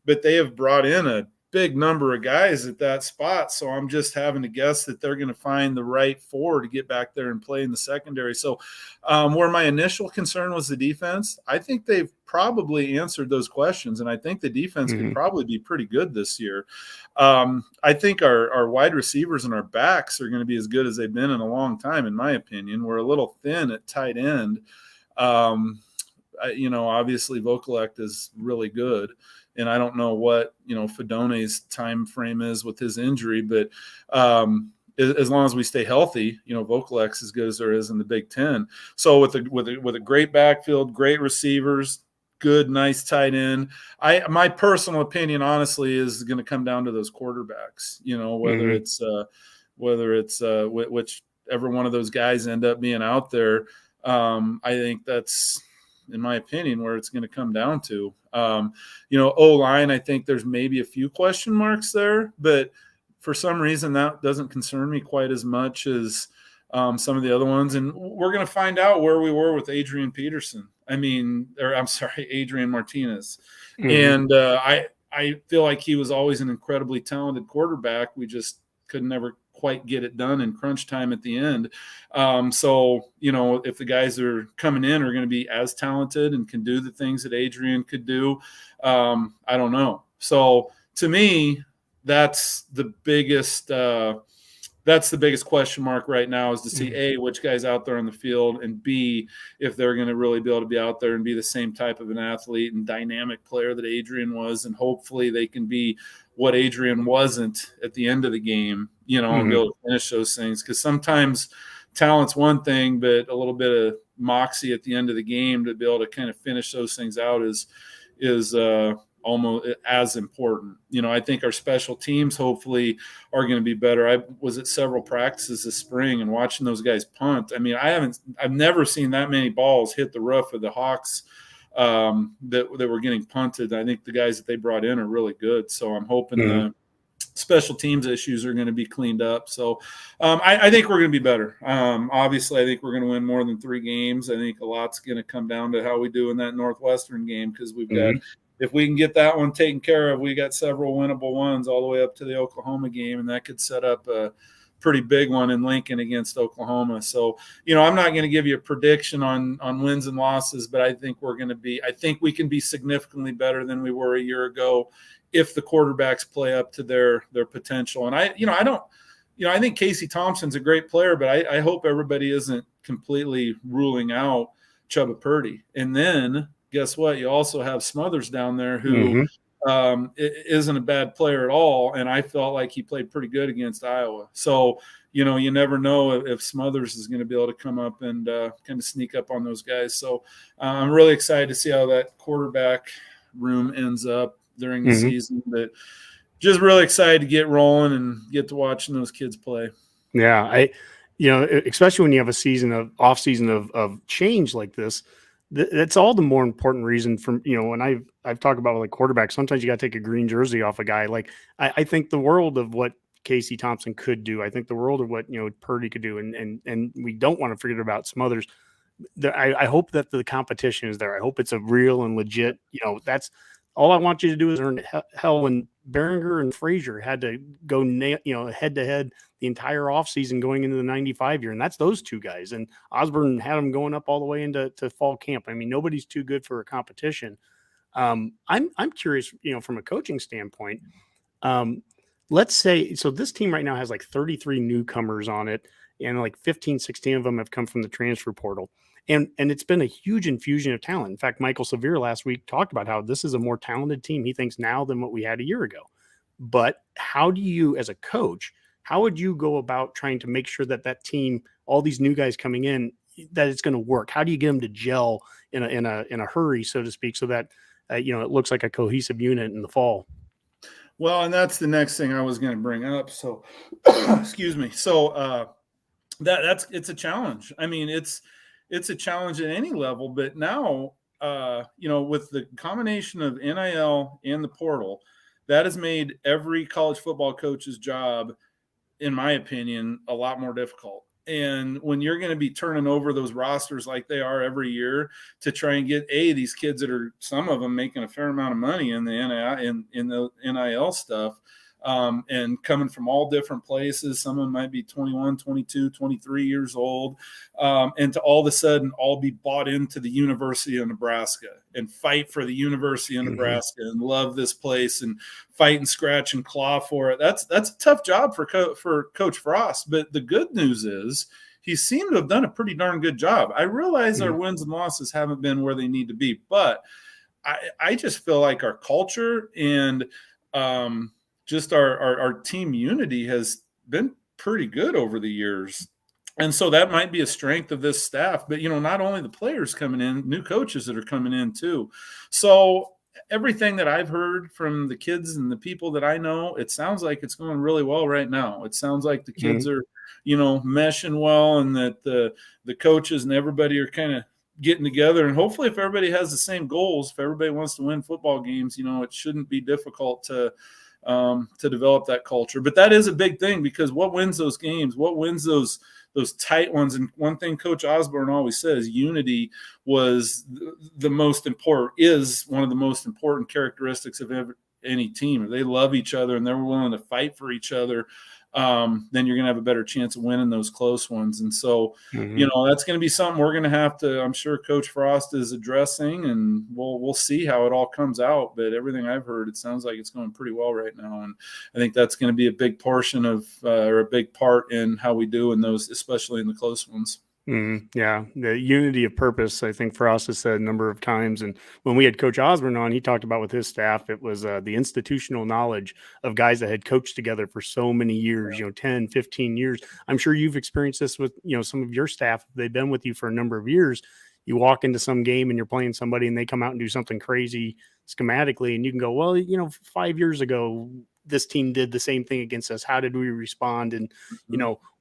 Speaker 3: but they have brought in a big number of guys at that spot. So I'm just having to guess that they're going to find the right 4 to get back there and play in the secondary. So where my initial concern was the defense, I think they've probably answered those questions. And I think the defense can probably be pretty good this year. I think our wide receivers and our backs are going to be as good as they've been in a long time, in my opinion. We're a little thin at tight end. Obviously Vokalek is really good. And I don't know what, Fidone's time frame is with his injury, but as long as we stay healthy, Vokalek's as good as there is in the Big Ten. So with a great backfield, great receivers, good, nice tight end. My personal opinion, honestly, is going to come down to those quarterbacks, whether it's whichever one of those guys end up being out there. I think that's, in my opinion, where it's going to come down to. O-line, I think there's maybe a few question marks there, but for some reason that doesn't concern me quite as much as some of the other ones. And we're going to find out where we were with Adrian Martinez. And I feel like he was always an incredibly talented quarterback. We just could never quite get it done in crunch time at the end. If the guys that are coming in are going to be as talented and can do the things that Adrian could do, I don't know. So to me, that's the biggest question mark right now, is to see A, which guys out there on the field, and B, if they're going to really be able to be out there and be the same type of an athlete and dynamic player that Adrian was. And hopefully they can be what Adrian wasn't at the end of the game, and be able to finish those things. Because sometimes talent's one thing, but a little bit of moxie at the end of the game to be able to kind of finish those things out is almost as important. I think our special teams hopefully are going to be better. I was at several practices this spring and watching those guys punt. I mean, I've never seen that many balls hit the roof of the Hawks that were getting punted. I think the guys that they brought in are really good. So I'm hoping the special teams issues are going to be cleaned up. So I think we're going to be better. Obviously, I think we're going to win more than 3 games. I think a lot's going to come down to how we do in that Northwestern game, because we've got, if we can get that one taken care of, we got several winnable ones all the way up to the Oklahoma game, and that could set up a pretty big one in Lincoln against Oklahoma. So, I'm not going to give you a prediction on wins and losses, but I think we can be significantly better than we were a year ago if the quarterbacks play up to their potential. And I think Casey Thompson's a great player, but I hope everybody isn't completely ruling out Chubba Purdy. And then guess what? You also have Smothers down there who isn't a bad player at all. And I felt like he played pretty good against Iowa. So, you never know if Smothers is going to be able to come up and kind of sneak up on those guys. So I'm really excited to see how that quarterback room ends up during the season. But just really excited to get rolling and get to watching those kids play.
Speaker 2: Yeah. Especially when you have a off season of change like this, that's all the more important reason from, when I've talked about like quarterbacks, sometimes you got to take a green jersey off a guy. Like I think the world of what Casey Thompson could do. I think the world of what, Purdy could do. And we don't want to forget about Smothers. I hope that the competition is there. I hope it's a real and legit, that's all I want you to do is earn hell. When Behringer and Frazier had to go, head to head the entire offseason going into the 95 year. And that's those two guys. And Osborne had them going up all the way into fall camp. I mean, nobody's too good for a competition. I'm curious, from a coaching standpoint, let's say, so this team right now has like 33 newcomers on it, and like 15, 16 of them have come from the transfer portal. And it's been a huge infusion of talent. In fact, Michael Severe last week talked about how this is a more talented team, he thinks, now than what we had a year ago. But how do you, as a coach, how would you go about trying to make sure that team, all these new guys coming in, that it's going to work? How do you get them to gel in a hurry, so to speak, so that it looks like a cohesive unit in the fall?
Speaker 3: Well, and that's the next thing I was going to bring up. So, excuse me. So it's a challenge. I mean, it's a challenge at any level, but now, with the combination of NIL and the portal, that has made every college football coach's job, in my opinion, a lot more difficult. And when you're going to be turning over those rosters like they are every year to try and get these kids that are, some of them making a fair amount of money in the NIL stuff, and coming from all different places. Some of them might be 21, 22, 23 years old. And to all of a sudden all be bought into the University of Nebraska and fight for the University of Nebraska and love this place and fight and scratch and claw for it. That's a tough job for Coach Frost. But the good news is he seemed to have done a pretty darn good job. I realize our wins and losses haven't been where they need to be, but I just feel like our culture and, just our team unity has been pretty good over the years. And so that might be a strength of this staff, but, not only the players coming in, new coaches that are coming in too. So everything that I've heard from the kids and the people that I know, it sounds like it's going really well right now. It sounds like the kids are, meshing well, and that the coaches and everybody are kind of getting together. And hopefully if everybody has the same goals, if everybody wants to win football games, it shouldn't be difficult to develop that culture. But that is a big thing, because what wins those games, what wins those tight ones. And one thing Coach Osborne always says, unity is one of the most important characteristics of any team. If they love each other and they're willing to fight for each other, then you're going to have a better chance of winning those close ones. And so, that's going to be something we're going to have to, I'm sure Coach Frost is addressing, and we'll see how it all comes out. But everything I've heard, it sounds like it's going pretty well right now. And I think that's going to be a big portion of, or a big part in how we do in those, especially in the close ones.
Speaker 2: Yeah, the unity of purpose, I think Frost has said a number of times. And when we had Coach Osborne on, he talked about with his staff, it was the institutional knowledge of guys that had coached together for so many years, 10, 15 years. I'm sure you've experienced this with, some of your staff. They've been with you for a number of years. You walk into some game and you're playing somebody and they come out and do something crazy schematically. And you can go, well, 5 years ago, this team did the same thing against us. How did we respond? And,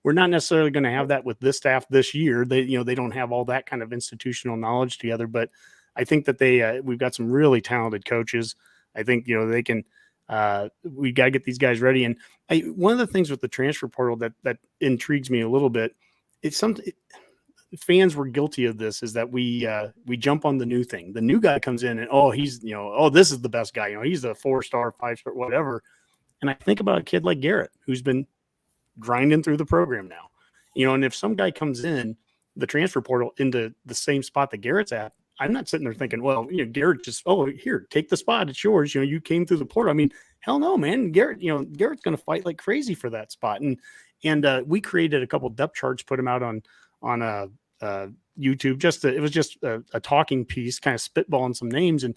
Speaker 2: we're not necessarily going to have that with this staff this year. They don't have all that kind of institutional knowledge together, but I think that we've got some really talented coaches. I think, they can, we got to get these guys ready. And one of the things with the transfer portal that intrigues me a little bit, it's something fans were guilty of this, is that we jump on the new thing. The new guy comes in and, he's, this is the best guy. He's a 4-star, 5-star, whatever. And I think about a kid like Garrett, who's been grinding through the program now, and if some guy comes in the transfer portal into the same spot that Garrett's at, I'm not sitting there thinking, well, Garrett just, here, take the spot. It's yours. You came through the portal. I mean, hell no, man. Garrett's going to fight like crazy for that spot. And we created a couple depth charts, put them out on YouTube. It was just a talking piece, kind of spitballing some names. And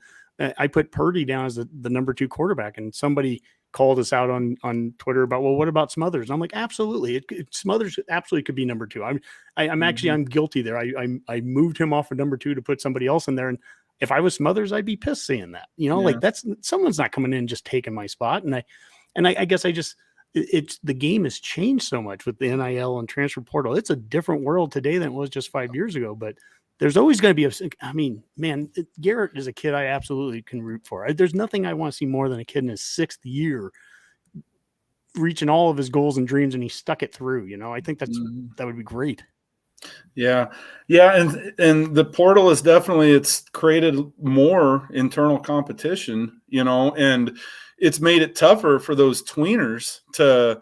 Speaker 2: I put Purdy down as the number 2 quarterback, and somebody called us out on Twitter about, well, what about Smothers? And I'm like, absolutely. Smothers absolutely could be number 2. I'm guilty there. I moved him off of number 2 to put somebody else in there. And if I was Smothers, I'd be pissed seeing that, like that's, someone's not coming in just taking my spot. And I guess the game has changed so much with the NIL and transfer portal. It's a different world today than it was just 5 years ago, but there's always going to be Garrett is a kid I absolutely can root for. There's nothing I want to see more than a kid in his 6th year reaching all of his goals and dreams, and he stuck it through. I think that would be great.
Speaker 3: Yeah. And the portal is definitely, it's created more internal competition, and it's made it tougher for those tweeners to,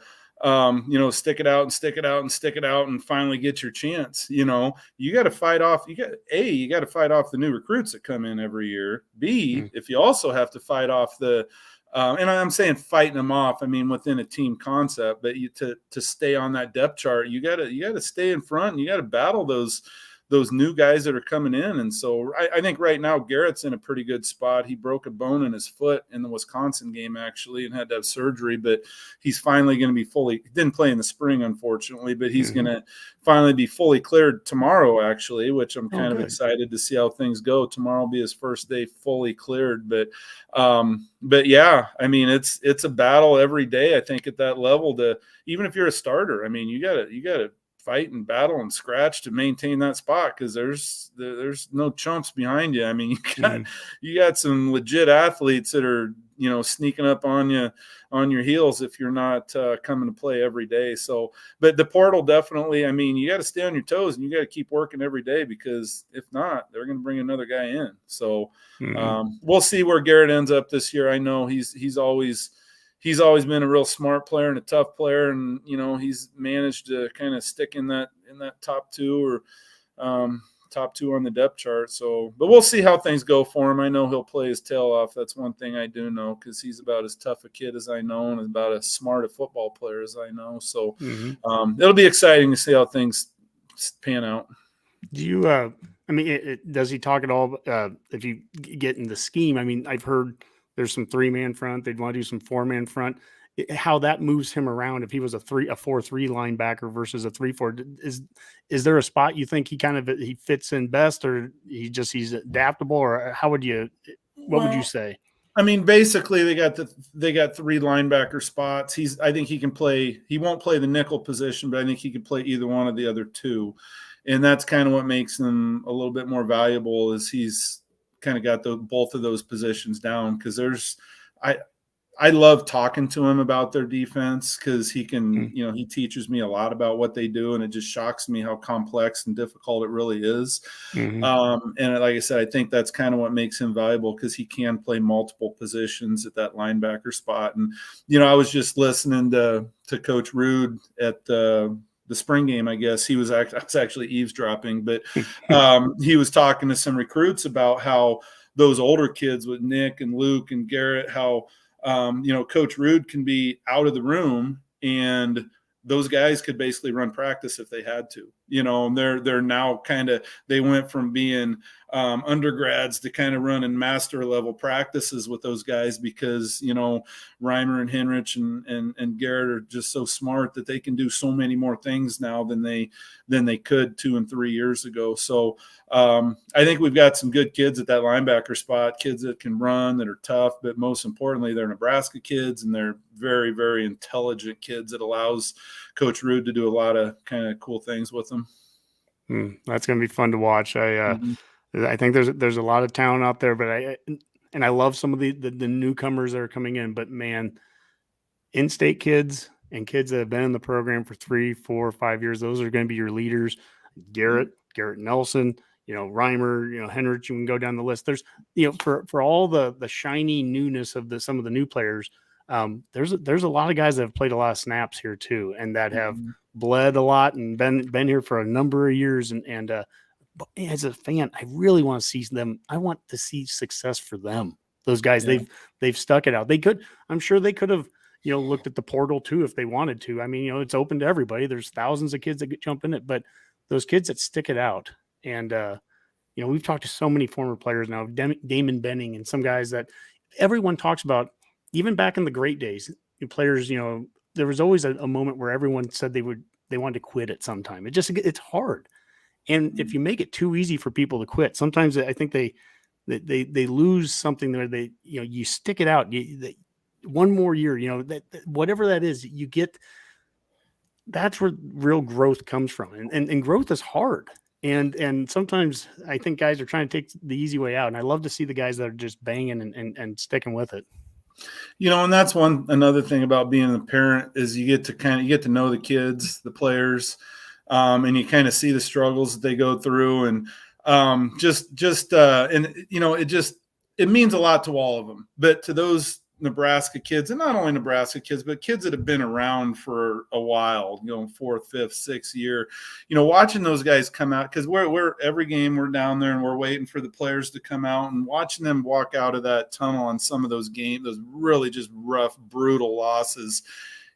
Speaker 3: stick it out and stick it out and stick it out and finally get your chance. You got to fight off, you got to fight off the new recruits that come in every year. B, if you also have to fight off the, and I'm saying fighting them off, within a team concept, but to stay on that depth chart, you got to stay in front, and you got to battle those new guys that are coming in. And so I think right now Garrett's in a pretty good spot. He broke a bone in his foot in the Wisconsin game, actually, and had to have surgery, but he's finally going to be didn't play in the spring, unfortunately, but he's going to finally be fully cleared tomorrow, actually, which I'm kind of excited to see how things go. Tomorrow will be his first day fully cleared. But yeah, it's a battle every day, I think, at that level even if you're a starter, you gotta fight and battle and scratch to maintain that spot, because there's no chumps behind you. You got some legit athletes that are sneaking up on you on your heels if you're not coming to play every day. So, but the portal definitely, you got to stay on your toes, and you got to keep working every day, because if not, they're going to bring another guy in. So we'll see where Garrett ends up this year. I know he's always been a real smart player and a tough player, and he's managed to kind of stick in that top 2 or top 2 on the depth chart. So, but we'll see how things go for him. I know he'll play his tail off. That's one thing I do know, because he's about as tough a kid as I know, and about as smart a football player as I know. So it'll be exciting to see how things pan out.
Speaker 2: Do you does he talk at all if you get in the scheme? I've heard there's some 3-man front. They'd want to do some 4-man front. How that moves him around if he was a 4-3 linebacker versus a 3-4. Is there a spot you think he fits in best, or he's adaptable, or what would you say?
Speaker 3: Basically they got 3 linebacker spots. I think he can play. He won't play the nickel position, but I think he can play either one of the other 2. And that's kind of what makes him a little bit more valuable, is he's kind of got both of those positions down, because I love talking to him about their defense, because he can, he teaches me a lot about what they do, and it just shocks me how complex and difficult it really is. And like I said, I think that's kind of what makes him valuable, because he can play multiple positions at that linebacker spot. And, I was just listening to Coach Rude at the spring game, I guess. I was actually eavesdropping, but he was talking to some recruits about how those older kids with Nick and Luke and Garrett, how Coach Rude can be out of the room, and those guys could basically run practice if they had to, and they're now they went from being undergrads to kind of running master level practices with those guys, because, Reimer and Henrich and Garrett are just so smart that they can do so many more things now than they could 2 and 3 years ago. So I think we've got some good kids at that linebacker spot, kids that can run, that are tough, but most importantly, they're Nebraska kids, and they're very, very intelligent kids that allows Coach Rude to do a lot of kind of cool things with them.
Speaker 2: That's going to be fun to watch. I think there's a lot of talent out there, but I love some of the newcomers that are coming in, but man, in-state kids and kids that have been in the program for 3, 4, 5 years, those are going to be your leaders. Garrett Nelson, Reimer, Henrich, you can go down the list. There's, for all the shiny newness of some of the new players, There's a lot of guys that have played a lot of snaps here too, and that have bled a lot and been here for a number of years. But as a fan, I really want to see them. I want to see success for them. Those guys, they've stuck it out. I'm sure they could have, looked at the portal too if they wanted to. I mean, it's open to everybody. There's thousands of kids that could jump in it, but those kids that stick it out. And we've talked to so many former players now, Damon Benning and some guys that everyone talks about. Even back in the great days, players, there was always a moment where everyone said they wanted to quit at some time. It's hard. And if you make it too easy for people to quit, sometimes I think they lose something there. You stick it out. One more year, whatever that is, you get. That's where real growth comes from, and growth is hard. And sometimes I think guys are trying to take the easy way out. And I love to see the guys that are just banging and sticking with it.
Speaker 3: And that's another thing about being a parent is you get to know the kids, the players. And you kind of see the struggles that they go through, and it means a lot to all of them. But to those Nebraska kids, and not only Nebraska kids, but kids that have been around for a while, 4th, 5th, 6th year, watching those guys come out, because we're every game we're down there and we're waiting for the players to come out, and watching them walk out of that tunnel on some of those games, those really just rough, brutal losses.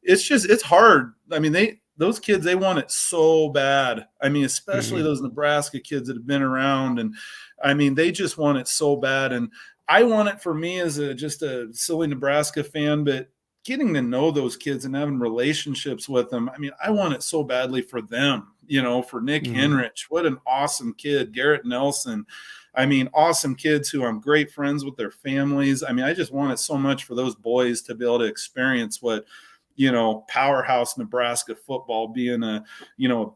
Speaker 3: It's hard. I mean, those kids, they want it so bad. I mean, especially those Nebraska kids that have been around. And I mean, they just want it so bad. And I want it for me as just a silly Nebraska fan, but getting to know those kids and having relationships with them. I mean, I want it so badly for them, for Nick Henrich. What an awesome kid. Garrett Nelson. I mean, awesome kids who I'm great friends with their families. I mean, I just want it so much for those boys to be able to experience what, powerhouse Nebraska football, being a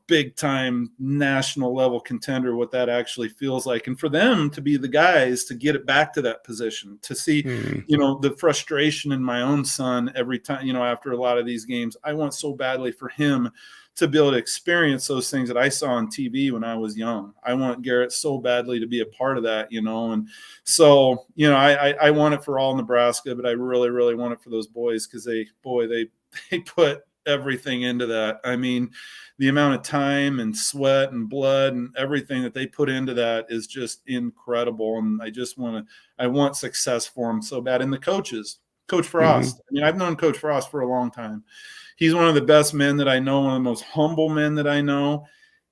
Speaker 3: big time national level contender, what that actually feels like. And for them to be the guys to get it back to that position, to see, the frustration in my own son every time, after a lot of these games. I want so badly for him to be able to experience those things that I saw on TV when I was young. I want Garrett so badly to be a part of that, and so, I want it for all Nebraska, but I really, really want it for those boys, because they put everything into that. I mean, the amount of time and sweat and blood and everything that they put into that is just incredible. And I want success for them so bad. And the coaches, Coach Frost. I mean, I've known Coach Frost for a long time. He's one of the best men that I know, one of the most humble men that I know.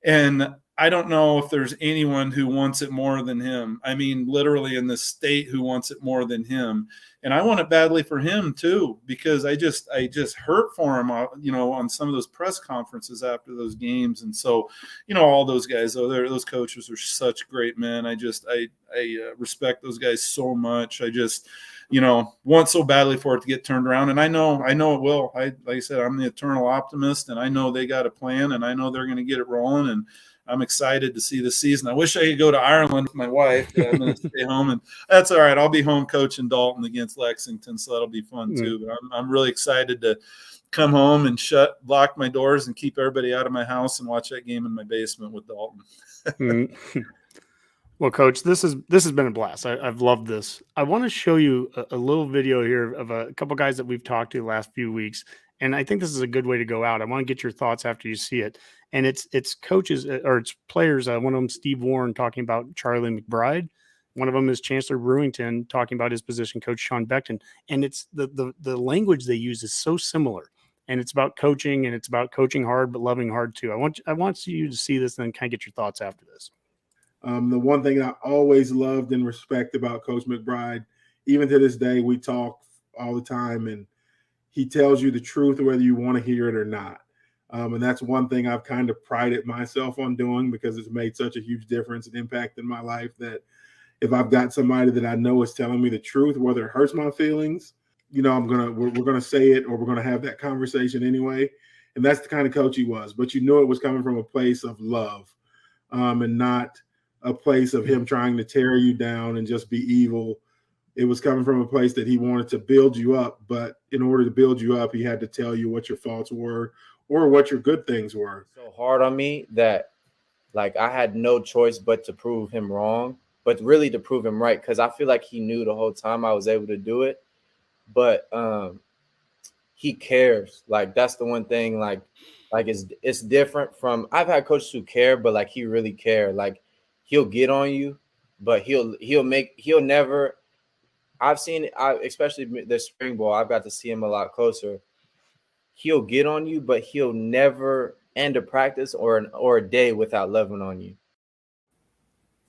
Speaker 3: And I don't know if there's anyone who wants it more than him. I mean, literally in the state who wants it more than him. And I want it badly for him too, because I just hurt for him, on some of those press conferences after those games. And so, all those guys, those coaches are such great men. I respect those guys so much. I just, want so badly for it to get turned around. And I know it will. Like I said, I'm the eternal optimist, and I know they got a plan, and I know they're going to get it rolling. And I'm excited to see the season. I wish I could go to Ireland with my wife. I'm going to stay home, and that's all right. I'll be home coaching Dalton against Lexington, so that'll be fun too. But I'm really excited to come home and lock my doors and keep everybody out of my house and watch that game in my basement with Dalton.
Speaker 2: Well, Coach, this has been a blast. I've loved this. I want to show you a little video here of a couple guys that we've talked to the last few weeks. And I think this is a good way to go out. I want to get your thoughts after you see it. And it's coaches or it's players. One of them, Steve Warren, talking about Charlie McBride. One of them is Chancellor Brewington talking about his position coach, Sean Beckton. And it's the language they use is so similar. And it's about coaching, and it's about coaching hard, but loving hard too. I want you to see this and then kind of get your thoughts after this.
Speaker 5: The one thing I always loved and respect about Coach McBride, even to this day, we talk all the time, and he tells you the truth whether you want to hear it or not. And that's one thing I've kind of prided myself on doing, because it's made such a huge difference and impact in my life, that if I've got somebody that I know is telling me the truth, whether it hurts my feelings, we're going to say it, or we're going to have that conversation anyway. And that's the kind of coach he was. But you knew it was coming from a place of love, and not a place of him trying to tear you down and just be evil. It was coming from a place that he wanted to build you up, but in order to build you up, he had to tell you what your faults were or what your good things were.
Speaker 6: So hard on me that I had no choice but to prove him wrong, but really to prove him right, because I feel like he knew the whole time I was able to do it. But he cares. Like that's the one thing. Like it's different from. I've had coaches who care, but like he really care. Like he'll get on you, but he'll never. I've seen it, especially the spring ball. I've got to see him a lot closer. He'll get on you, but he'll never end a practice or a day without loving on you.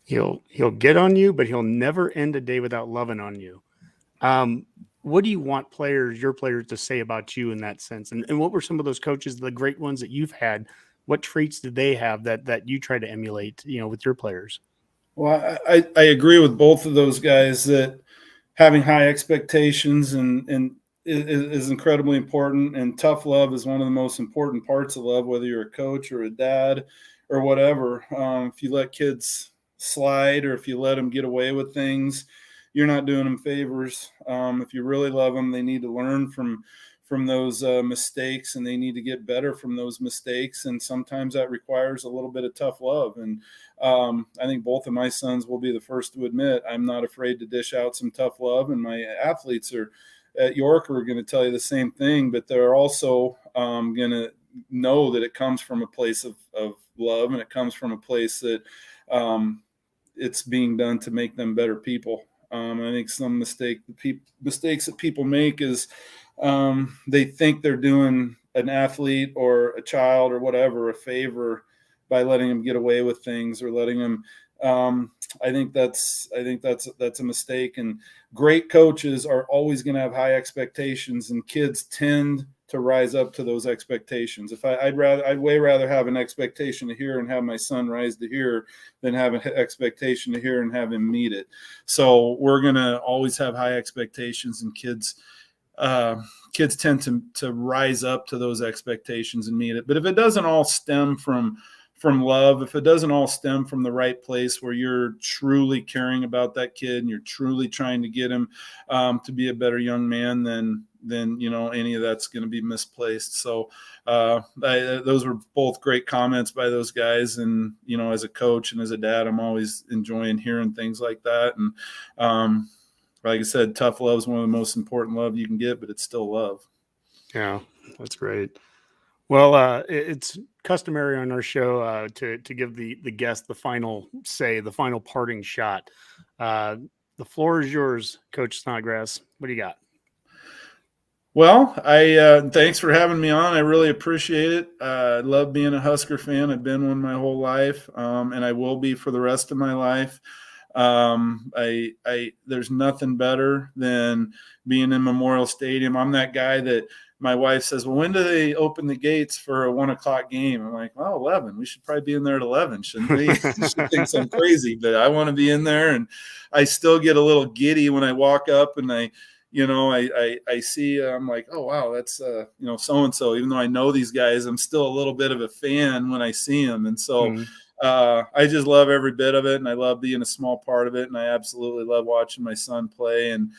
Speaker 2: He'll get on you, but he'll never end a day without loving on you. What do you want your players to say about you in that sense? And what were some of those coaches, the great ones that you've had? What traits did they have that you try to emulate, with your players?
Speaker 3: Well, I agree with both of those guys that having high expectations and is incredibly important, and tough love is one of the most important parts of love, whether you're a coach or a dad or whatever. If you let kids slide or if you let them get away with things, you're not doing them favors. If you really love them, they need to learn from those mistakes, and they need to get better from those mistakes. And sometimes that requires a little bit of tough love. And I think both of my sons will be the first to admit I'm not afraid to dish out some tough love. And my athletes at York are going to tell you the same thing, but they're also going to know that it comes from a place of love, and it comes from a place that it's being done to make them better people. I think some mistakes that people make is they think they're doing an athlete or a child or whatever a favor by letting them get away with things or letting them. I think that's a mistake. And great coaches are always going to have high expectations, and kids tend to rise up to those expectations. I'd way rather have an expectation to here and have my son rise to here than have an expectation to here and have him meet it. So we're going to always have high expectations, and kids tend to rise up to those expectations and meet it. But if it doesn't all stem from love, if it doesn't all stem from the right place where you're truly caring about that kid and you're truly trying to get him to be a better young man, then any of that's going to be misplaced. So those were both great comments by those guys. And, as a coach and as a dad, I'm always enjoying hearing things like that. And like I said, tough love is one of the most important love you can get, but it's still love. Yeah,
Speaker 2: that's great. Well, it's customary on our show to give the guest the final say, the final parting shot. The floor is yours, Coach Snodgrass. What do you got?
Speaker 3: Well, thanks for having me on. I really appreciate it. I love being a Husker fan. I've been one my whole life, and I will be for the rest of my life. There's nothing better than being in Memorial Stadium. I'm that guy that my wife says, well, when do they open the gates for a 1:00 game? I'm like, well, 11. We should probably be in there at 11, shouldn't we? She thinks I'm crazy, but I want to be in there. And I still get a little giddy when I walk up and I see, I'm like, oh, wow, that's, so-and-so. Even though I know these guys, I'm still a little bit of a fan when I see them. And so I just love every bit of it, and I love being a small part of it. And I absolutely love watching my son play, and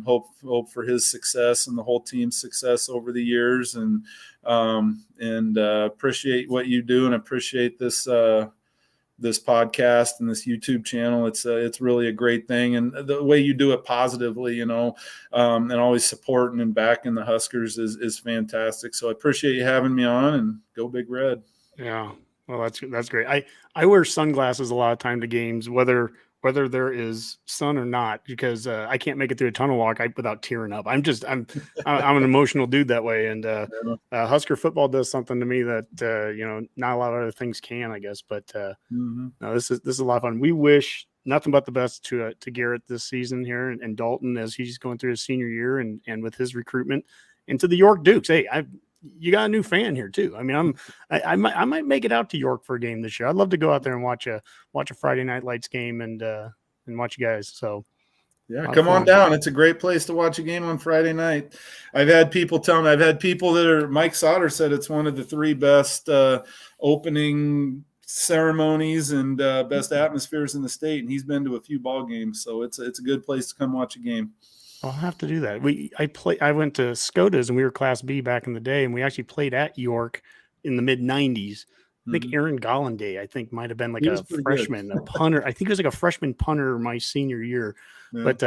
Speaker 3: hope for his success and the whole team's success over the years. And appreciate what you do, and appreciate this podcast and this YouTube channel. It's really a great thing. And the way you do it positively, and always supporting and backing the Huskers is fantastic. So I appreciate you having me on, and go Big Red.
Speaker 2: Yeah. Well, that's great. I wear sunglasses a lot of time to games, whether there is sun or not, because I can't make it through a tunnel walk without tearing up. I'm an emotional dude that way. And Husker football does something to me that not a lot of other things can, I guess. But no, this is a lot of fun. We wish nothing but the best to Garrett this season here, and Dalton as he's going through his senior year and with his recruitment, and to the York Dukes. Hey, you got a new fan here too. I mean, I might make it out to York for a game this year. I'd love to go out there and watch a Friday Night Lights game and watch you guys. So
Speaker 3: yeah, come on down. It's a great place to watch a game on Friday night. I've had people tell me. I've had people that are. Mike Sauter said it's one of the 3 best opening ceremonies and best atmospheres in the state, and he's been to a few ball games. So it's a good place to come watch a game.
Speaker 2: I'll have to do that. I went to Scotus, and we were Class B back in the day, and we actually played at York in the mid '90s. I think Aaron Gollanday, might have been like a freshman, a punter. I think he was like a freshman punter my senior year. Yeah. But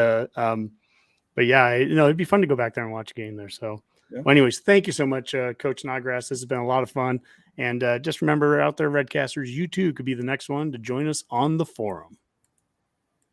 Speaker 2: but yeah, it'd be fun to go back there and watch a game there. So, well, anyways, thank you so much, Coach Snodgrass. This has been a lot of fun. And just remember out there, Redcasters, you too could be the next one to join us on the forum.